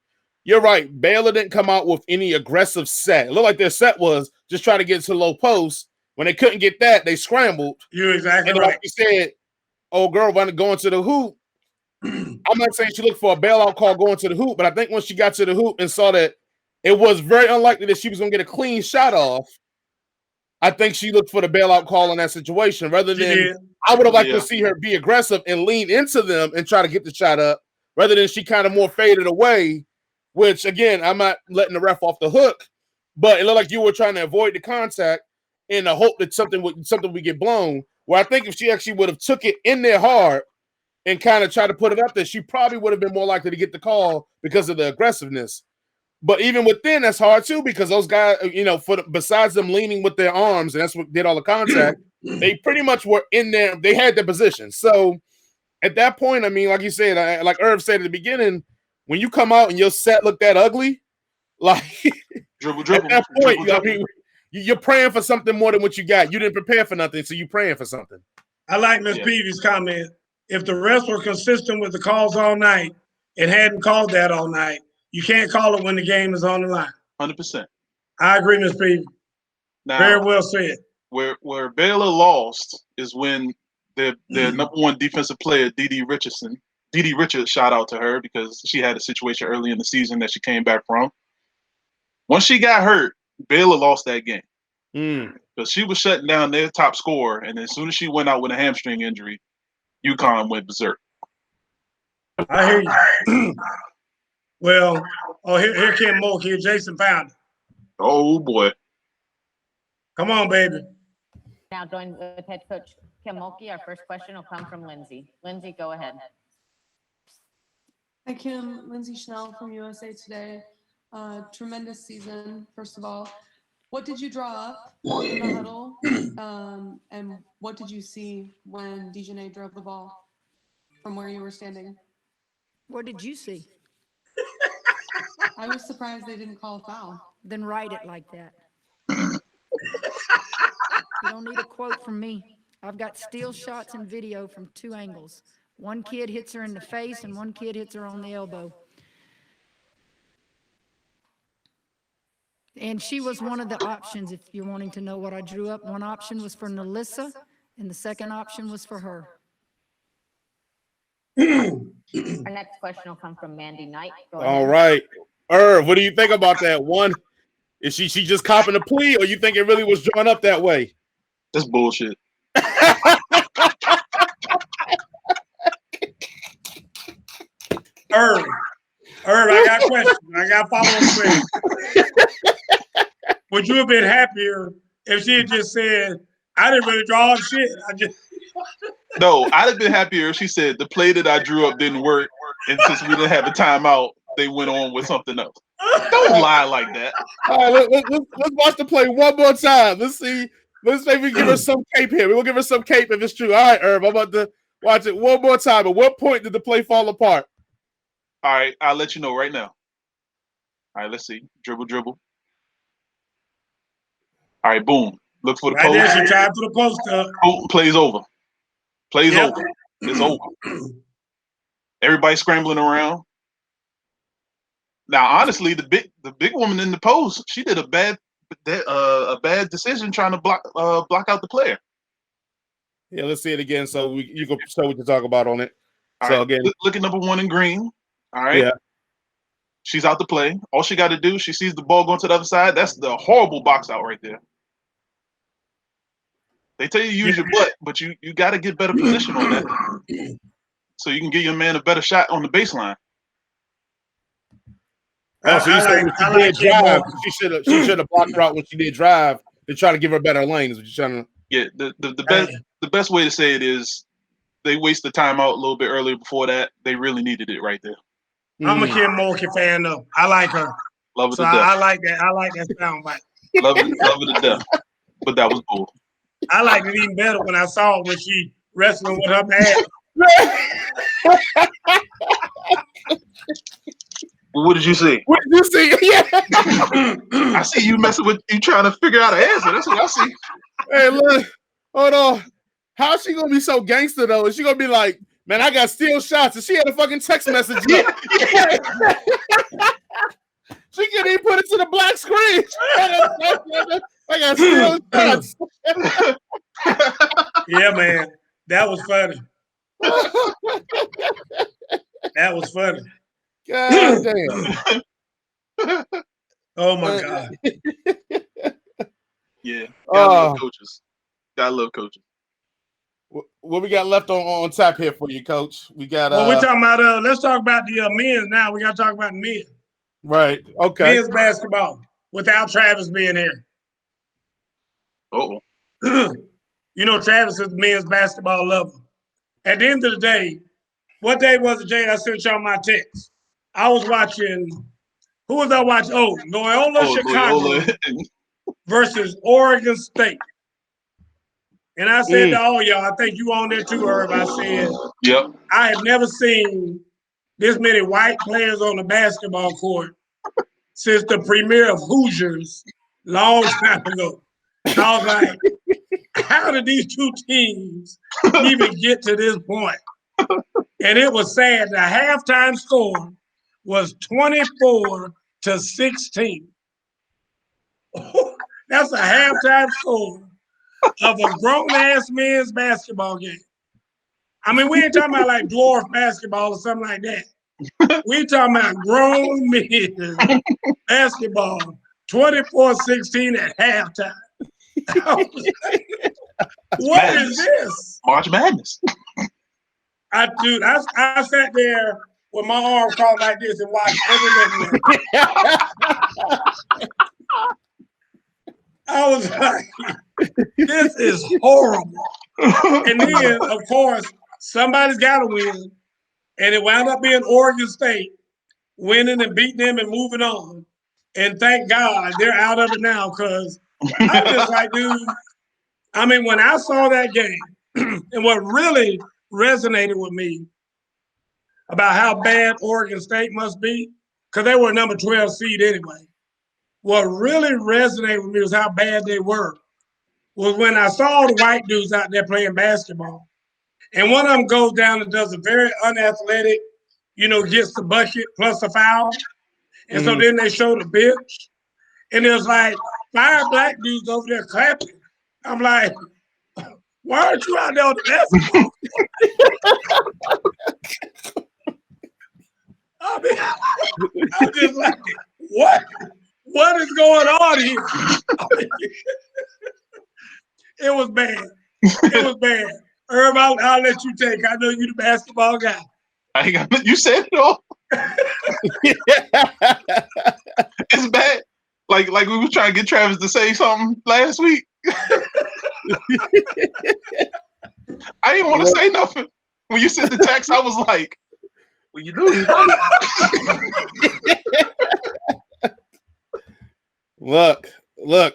You're right. Baylor didn't come out with any aggressive set. It looked like their set was just trying to get to low post. When they couldn't get that, they scrambled. You're exactly right. Like you said, old girl wanted going to the hoop. I'm not saying she looked for a bailout call going to the hoop, but I think when she got to the hoop and saw that it was very unlikely that she was going to get a clean shot off, I think she looked for the bailout call in that situation rather than I would have liked to see her be aggressive and lean into them and try to get the shot up rather than she kind of more faded away, which, again, I'm not letting the ref off the hook, but it looked like you were trying to avoid the contact in the hope that something would get blown, where I think if she actually would have took it in there hard and kind of tried to put it up there, she probably would have been more likely to get the call because of the aggressiveness. But even within, that's hard too, because those guys, besides them leaning with their arms, and that's what did all the contact, they pretty much were in there. They had their position. So at that point, I mean, like you said, like Irv said at the beginning, when you come out and your set looked that ugly, like dribble, at that point, I mean, you're praying for something more than what you got. You didn't prepare for nothing, so you're praying for something. I like Ms. Peavy's comment. If the refs were consistent with the calls all night and hadn't called that all night, You can't call it when the game is on the line. 100%. I agree, Ms. Peavy. Now, very well said. Where Baylor lost is when their number one defensive player, Dee Richards, shout out to her because she had a situation early in the season that she came back from. Once she got hurt, Baylor lost that game. Because she was shutting down their top scorer, and as soon as she went out with a hamstring injury, UConn went berserk. I hear you. Well, here Kim Moke, here Jason found it. Oh, boy. Come on, baby. Now joined with head coach Kim Mulkey. Our first question will come from Lindsay. Lindsay, go ahead. Hi, Kim. Lindsay Schnell from USA Today. Tremendous season, first of all. What did you draw up in the huddle? And what did you see when Dejanay drove the ball from where you were standing? What did you see? I was surprised they didn't call a foul. Then write it like that. You don't need a quote from me. I've got steal shots and video from 2 angles. One kid hits her in the face and one kid hits her on the elbow. And she was one of the options, if you're wanting to know what I drew up. One option was for Nalissa, and the second option was for her. Our next question will come from Mandy Knight. All right. Irv, what do you think about that? One, is she just copping a plea, or you think it really was drawn up that way? That's bullshit. Irv, I got questions. I got follow-up questions. Would you have been happier if she had just said, I didn't really draw up shit? No, I'd have been happier if she said the play that I drew up didn't work, and since we didn't have a timeout, they went on with something else. Don't lie like that. All right, let's watch the play one more time. Let's see. Let's maybe give her some cape here. We'll give her some cape if it's true. All right, Irv, I'm about to watch it one more time. At what point did the play fall apart? All right, I'll let you know right now. All right, let's see. Dribble. All right, boom. Look for the post. Right there, she tried for the post up. Boom, play's over. Play's over. It's over. Everybody scrambling around. Now, honestly, the big woman in the post, she did a bad decision trying to block out the player. Yeah, let's see it again so you can show what to talk about on it. All so right, again, look at number 1 in green. All right. Yeah. She's out to play. All she got to do, she sees the ball going to the other side. That's the horrible box out right there. They tell you to use your butt, but you got to get better position on that, so you can give your man a better shot on the baseline. Oh, so you said when she did drive, she should have blocked her out when she did drive to try to give her a better lane. Is what you're trying to? Yeah, the best way to say it is they wasted time out a little bit earlier before that. They really needed it right there. I'm a Kim Mulkey fan though. I like her. Love her so to death. I like that. I like that sound bite. Love her to death. But that was bull. I liked it even better when I saw it when she wrestling with her man. What did you see? What did you see? Yeah. I see you messing with you trying to figure out an answer. That's what I see. Hey, look, hold on. How's she gonna be so gangster though? Is she gonna be like, man, I got steal shots, and she had a fucking text message? Yeah. She can't even put it to the black screen. I got steal shots. Yeah, man, that was funny. That was funny. God damn. Oh my God. Yeah. Gotta love coaches. Gotta love coaches. What we got left on tap here for you, Coach? We got well, we're talking about let's talk about the men's now. We gotta talk about the men. Right. Okay. Men's basketball without Travis being here. Oh. You know, Travis is the men's basketball lover. At the end of the day, what day was it, Jay? I sent y'all my text. I was watching. Who was I watching? Oh, Loyola Chicago versus Oregon State. And I said to all y'all, I think you on there too, Irv. I said, yep. I have never seen this many white players on the basketball court since the premiere of Hoosiers long time ago. And I was like, how did these two teams even get to this point? And it was sad. The halftime score was 24-16. That's a halftime score of a grown-ass men's basketball game. I mean, we ain't talking about like dwarf basketball or something like that. We talking about grown men basketball, 24-16 at halftime. What is this? March Madness. I sat there with my arm crossed like this and watched every minute. I was like, this is horrible. And then, of course, somebody's got to win. And it wound up being Oregon State winning and beating them and moving on. And thank God they're out of it now, because I'm just like, dude, I mean, when I saw that game, and what really resonated with me about how bad Oregon State must be, because they were a number 12 seed anyway. What really resonated with me was how bad they were. Was when I saw the white dudes out there playing basketball. And one of them goes down and does a very unathletic, gets the bucket plus a foul. And so then they show the bench. And there's like 5 black dudes over there clapping. I'm like, why aren't you out there on the basketball? I mean, I'm just like, what? What is going on here? I mean, it was bad. It was bad. Irv, I'll let you take. I know you're the basketball guy. You said it all. It's bad. Like we were trying to get Travis to say something last week. I didn't want to say nothing. When you sent the text, I was like, well, you do. Look,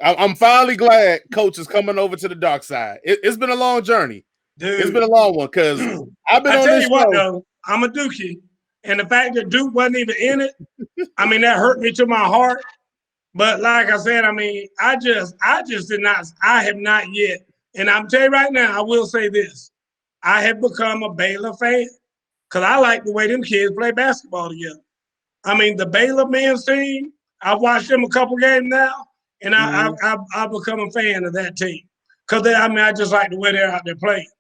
I'm finally glad Coach is coming over to the dark side. It's been a long journey. Dude, it's been a long one, because I've been on this show. What, though, I'm a Dookie, and the fact that Duke wasn't even in it, I mean, that hurt me to my heart. But like I said, I mean, I just did not. I have not yet, and I'm telling you right now, I will say this: I have become a Baylor fan because I like the way them kids play basketball together. I mean, the Baylor men's team, I've watched them a couple games now, and I've become a fan of that team because I just like the way they're out there playing.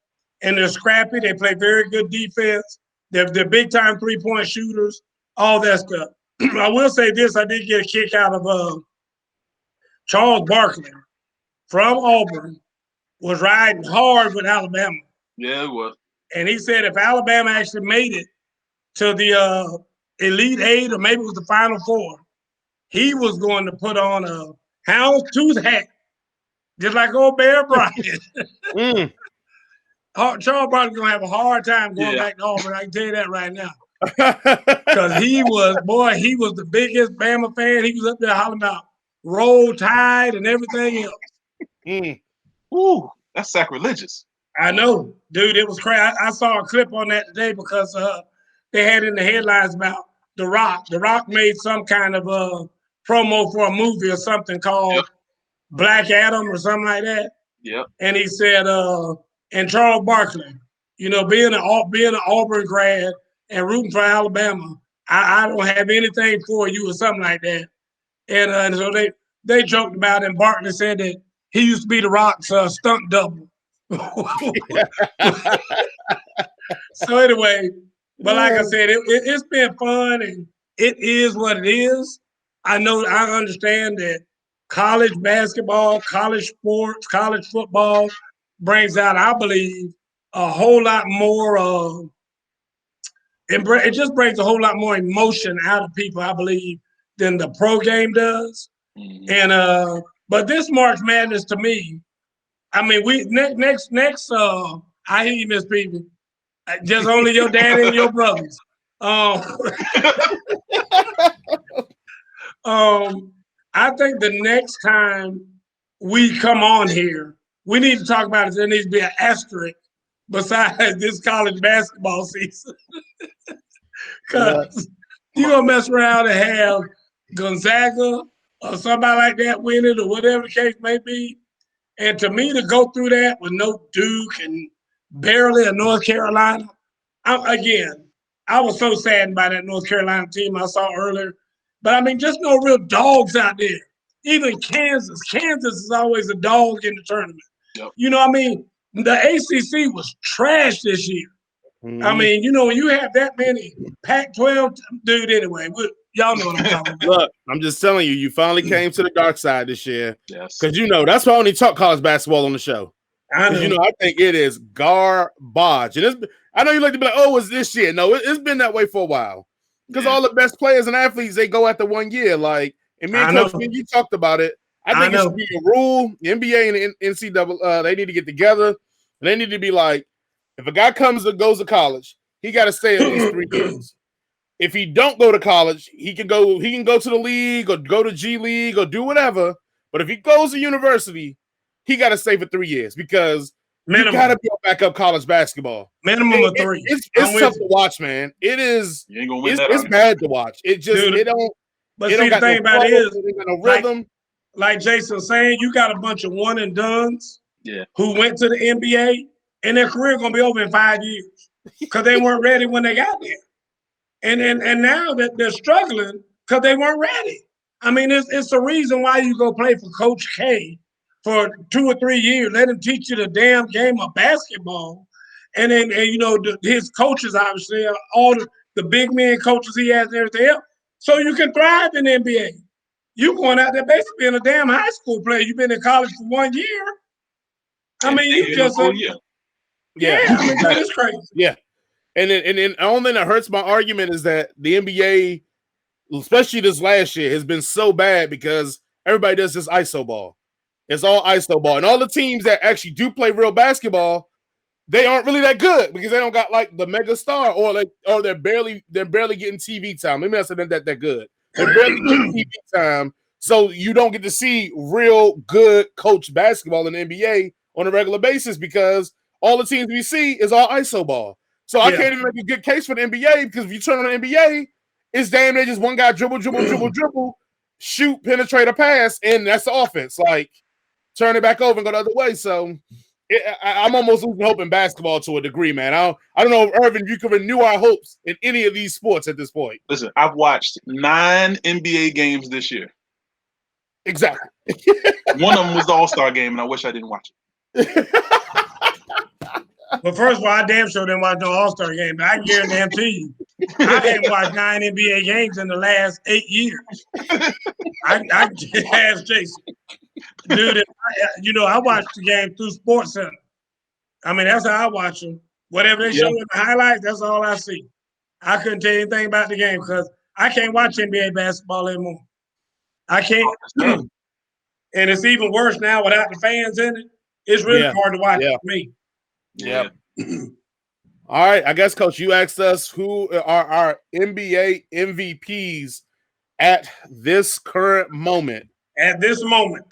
And they're scrappy. They play very good defense. They're big-time three-point shooters, all that stuff. I will say this. I did get a kick out of Charles Barkley from Auburn was riding hard with Alabama. Yeah, it was. And he said if Alabama actually made it to the Elite Eight or maybe it was the Final Four, he was going to put on a houndstooth hat, just like old Bear Bryant. Charles Barkley's going to have a hard time going back to Auburn. I can tell you that right now. Because he was the biggest Bama fan. He was up there hollering about Roll Tide and everything else. Ooh, that's sacrilegious. I know, dude. It was crazy. I saw a clip on that today because they had in the headlines about The Rock. The Rock made some kind of promo for a movie or something called Black Adam or something like that. Yep. And he said, and Charles Barkley, being an Auburn grad and rooting for Alabama, I don't have anything for you or something like that. And so they joked about it, and Barkley said that he used to be The Rock's stunt double. So anyway, but like I said, it's been fun, and it is what it is. I understand that college basketball, college sports, college football brings out, I believe, a whole lot more it just brings a whole lot more emotion out of people, I believe, than the pro game does. And but this March Madness to me, I mean, we next I hear you, Miss Peavy. Just only your dad and your brothers. I think the next time we come on here, we need to talk about it. There needs to be an asterisk besides this college basketball season. Because you're going to mess around and have Gonzaga or somebody like that win it or whatever the case may be. And to me, to go through that with no Duke and barely a North Carolina, I was so saddened by that North Carolina team I saw earlier. But I mean, just no real dogs out there. Even Kansas. Kansas is always a dog in the tournament. Yep. You know what I mean? The ACC was trash this year. I mean, you know, when you have that many Pac-12, dude, anyway, y'all know what I'm talking about. Look, I'm just telling you, you finally came to the dark side this year. Yes. Because, you know, that's why I only talk college basketball on the show. Because, you know, I think it is garbage. And I know you like to be like, oh, it's this year. No, it's been that way for a while. Because all the best players and athletes, they go after 1 year. Like, and me and Coach, you talked about it. I think it should be a rule. The NBA and the NCAA, they need to get together. And they need to be like, if a guy comes or goes to college, he got to stay at least 3 years. If he don't go to college, he can go to the league or go to G League or do whatever. But if he goes to university, he got to stay for 3 years because you got to be back up college basketball. Minimum of 3. It's tough to watch, man. It is. You ain't gonna win it's bad to watch. It just it don't. But it see, don't the thing about it is, no rhythm. Like Jason saying, you got a bunch of one and dones who went to the NBA and their career gonna be over in 5 years because they weren't ready when they got there. And now that they're struggling because they weren't ready. I mean, it's the reason why you go play for Coach K for 2 or 3 years. Let him teach you the damn game of basketball. And then you know, his coaches, obviously, all the big men coaches he has and everything else. So you can thrive in the NBA. You going out there basically being a damn high school player. You've been in college for 1 year. I mean, you just yeah. I mean, dude, it's crazy. Yeah. And then the only thing that hurts my argument is that the NBA, especially this last year, has been so bad because everybody does this ISO ball. It's all ISO ball. And all the teams that actually do play real basketball, they aren't really that good because they don't got like the mega star or they're barely getting TV time. Maybe that's not that good. They're barely getting TV time. So you don't get to see real good coach basketball in the NBA on a regular basis because all the teams we see is all ISO ball. So I can't even make a good case for the NBA because if you turn on the NBA, it's damn near just one guy dribble, shoot, penetrate, a pass, and that's the offense. Like, turn it back over and go the other way. So I'm almost losing hope in basketball to a degree, man. I don't know, if Irvin, you can renew our hopes in any of these sports at this point. Listen, I've watched 9 NBA games this year. Exactly. One of them was the All-Star game, and I wish I didn't watch it. Well, first of all, I damn sure didn't watch no All-Star game, but I guarantee you, I haven't watched 9 NBA games in the last 8 years. I asked Jason. Dude, you know, I watch the game through Sports Center. I mean, that's how I watch them. Whatever they show in the highlights, that's all I see. I couldn't tell you anything about the game because I can't watch NBA basketball anymore. I can't. And it's even worse now without the fans in it. It's really hard to watch for me. Yeah. All right. I guess, Coach, you asked us who are our NBA MVPs at this current moment. At this moment.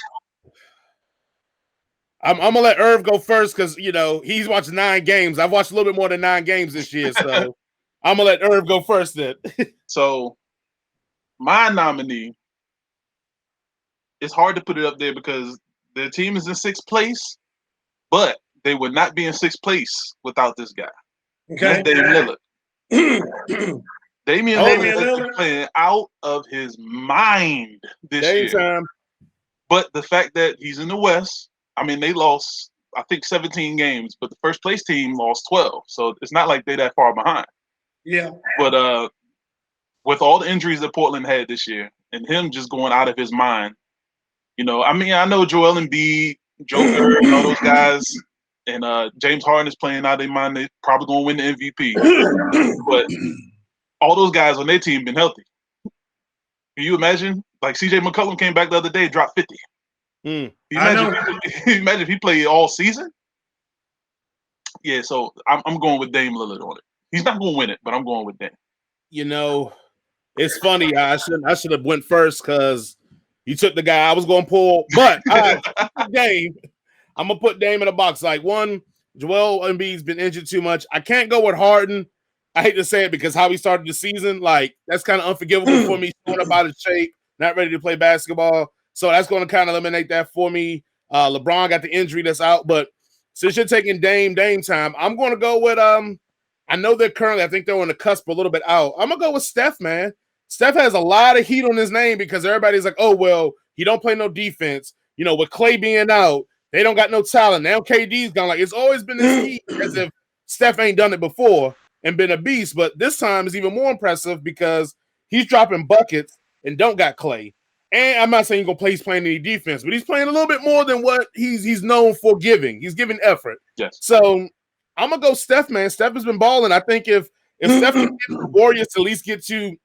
I'm going to let Irv go first because, you know, he's watched 9 games. I've watched a little bit more than 9 games this year. So I'm going to let Irv go first then. So my nominee, it's hard to put it up there because their team is in 6th place, but they would not be in 6th place without this guy. Okay. That's Damian Lillard. Damian Lillard is playing out of his mind this year. But the fact that he's in the West, I mean, they lost, I think, 17 games, but the first place team lost 12. So it's not like they're that far behind. Yeah. But with all the injuries that Portland had this year and him just going out of his mind, you know, I mean, I know Joel Embiid, Joker, and all those guys, and James Harden is playing out of their mind. They're probably going to win the MVP. But all those guys on their team been healthy. Can you imagine? Like C.J. McCollum came back the other day, dropped 50. Imagine if he played all season. Yeah, so I'm going with Dame Lillard on it. He's not going to win it, but I'm going with Dame. You know, it's funny. I should have went first because you took the guy I was going to pull. But Dame, I'm going to put Dame in a box. Like, one, Joel Embiid's been injured too much. I can't go with Harden. I hate to say it because how he started the season, like, that's kind of unforgivable for me. Showing up out of shape, not ready to play basketball. So that's going to kind of eliminate that for me. LeBron got the injury that's out. But since you're taking Dame time, I'm going to go with I know they're currently, I think they're on the cusp a little bit out. I'm going to go with Steph, man. Steph has a lot of heat on his name because everybody's like, oh, well, he don't play no defense. You know, with Clay being out, they don't got no talent. Now KD's gone. Like, it's always been this heat as if Steph ain't done it before and been a beast. But this time is even more impressive because he's dropping buckets and don't got Clay. And I'm not saying he's playing any defense, but he's playing a little bit more than what he's known for giving. He's giving effort. Yes. So I'm gonna go Steph, man. Steph has been balling. I think if Steph can get the Warriors to at least get to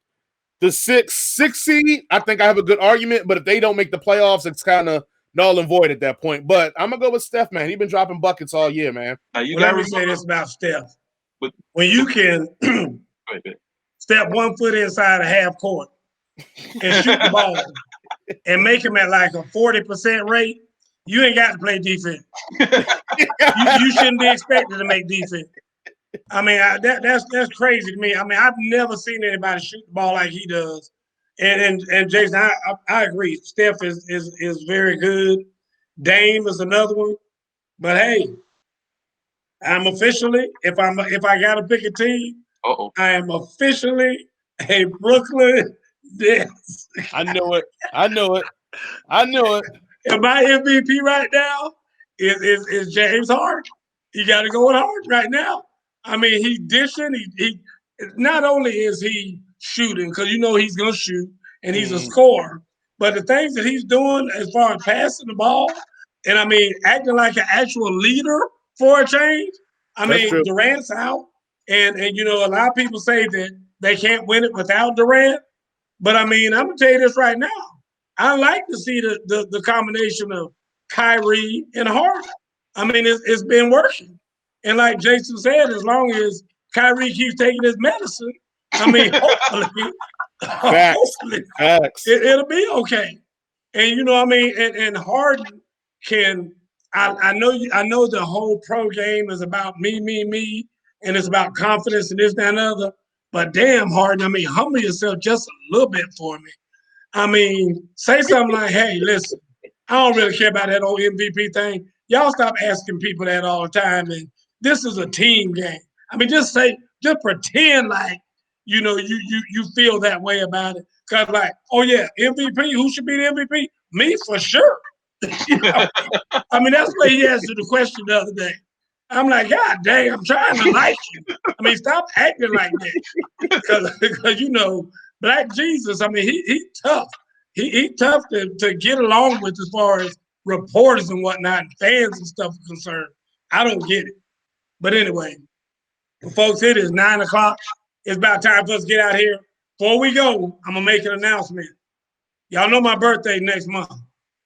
the six seed, I think I have a good argument. But if they don't make the playoffs, it's kind of null and void at that point. But I'm gonna go with Steph, man. He's been dropping buckets all year, man. Now let me say this about Steph. When you can step 1 foot inside a half court and shoot the ball and make him at like a 40% rate, you ain't got to play defense. you shouldn't be expected to make defense. I mean, that's crazy to me. I mean, I've never seen anybody shoot the ball like he does. And Jason, I agree. Steph is very good. Dame is another one. But hey, I'm officially, if I got to pick a team, I am officially a Brooklyn Nets. I knew it. And my MVP right now is James Harden. You got to go with Harden right now. I mean, he's dishing. He not only is he shooting, because you know he's gonna shoot and he's a scorer, but the things that he's doing as far as passing the ball, and I mean acting like an actual leader for a change. I mean, Durant's out, and you know a lot of people say that they can't win it without Durant, but I mean I'm gonna tell you this right now. I like to see the combination of Kyrie and Harden. I mean, it's been working. And like Jason said, as long as Kyrie keeps taking his medicine, I mean, hopefully it'll be okay. And you know, I mean, and Harden can. I know the whole pro game is about me, and it's about confidence and this, that, and other. But damn, Harden, I mean, humble yourself just a little bit for me. I mean, say something like, "Hey, listen, I don't really care about that old MVP thing. Y'all stop asking people that all the time, and this is a team game. I mean, just pretend like, you know, you feel that way about it. Cause like, oh yeah, MVP, who should be the MVP? Me for sure. You know? I mean, that's the way he answered the question the other day. I'm like, God dang, I'm trying to like you. I mean, stop acting like that. Because you know, Black Jesus, I mean, he tough. He tough to get along with as far as reporters and whatnot, and fans and stuff are concerned. I don't get it. But anyway, folks, it is 9 o'clock. It's about time for us to get out here. Before we go, I'm going to make an announcement. Y'all know my birthday next month.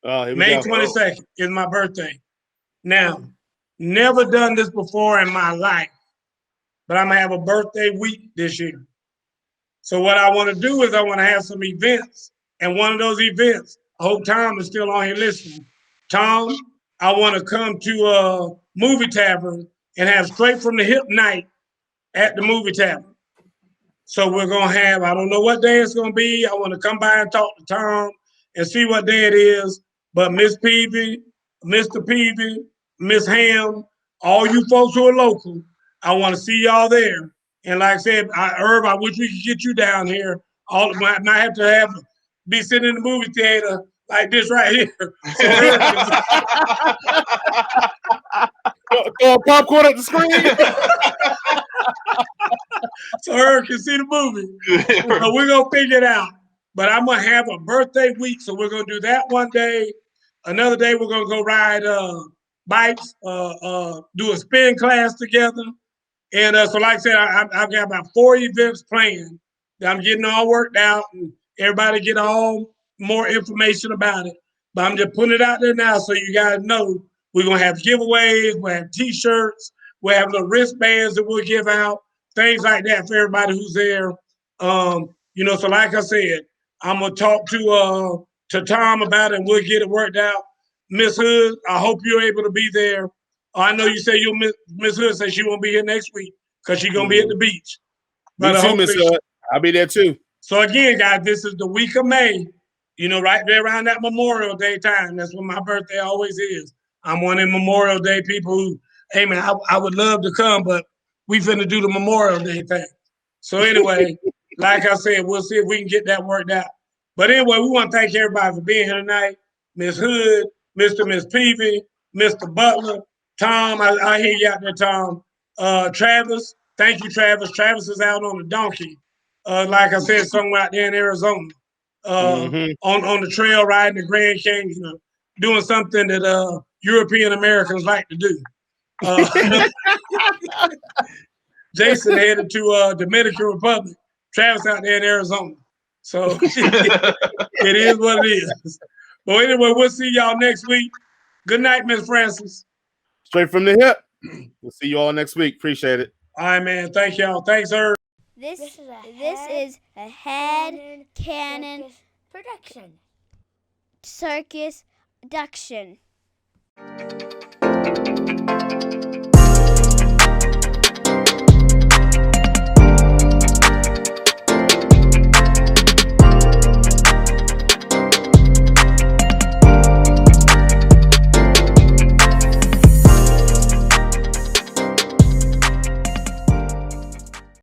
May 22nd is my birthday. Now, never done this before in my life, but I'm going to have a birthday week this year. So what I want to do is I want to have some events. And one of those events, I hope Tom is still on here listening. Tom, I want to come to a movie tavern and have straight from the hip night at the movie tavern. So we're going to have, I don't know what day it's going to be. I want to come by and talk to Tom and see what day it is. But Miss Peavy, Mr. Peavy, Miss Ham, all you folks who are local, I want to see y'all there. And like I said, Irv, I wish we could get you down here. Might have to be sitting in the movie theater like this right here. So throw popcorn at the screen. So Irv can see the movie. So we're going to figure it out. But I'm going to have a birthday week. So we're going to do that one day. Another day, we're going to go ride bikes, do a spin class together. And so like I said, I've got about 4 events planned that I'm getting all worked out, and everybody get all more information about it. But I'm just putting it out there now so you guys know we're going to have giveaways, we'll have T-shirts, we'll have little wristbands that we'll give out, things like that for everybody who's there. You know, so like I said, I'm going to talk to Tom about it, and we'll get it worked out. Miss Hood, I hope you're able to be there. I know you say you'll Miss Hood says she won't be here next week because she's going to be at the beach. But me too, Miss Hood. I'll be there too. So again, guys, this is the week of May. You know, right there around that Memorial Day time. That's when my birthday always is. I'm one of them Memorial Day people who, hey man, I would love to come, but we finna do the Memorial Day thing. So anyway, like I said, we'll see if we can get that worked out. But anyway, we want to thank everybody for being here tonight. Ms. Hood, Mr. and Ms. Peavy, Mr. Butler, Tom, I hear you out there, Tom. Travis, thank you, Travis. Travis is out on the donkey. Like I said, somewhere out there in Arizona. On the trail riding the Grand Canyon, doing something that European Americans like to do. Jason headed to Dominican Republic. Travis out there in Arizona. So it is what it is. But anyway, we'll see y'all next week. Good night, Miss Francis. Straight from the hip. We'll see you all next week. Appreciate it. All right, man. Thank y'all. Thanks, Irv. This is a head cannon production. Circus production.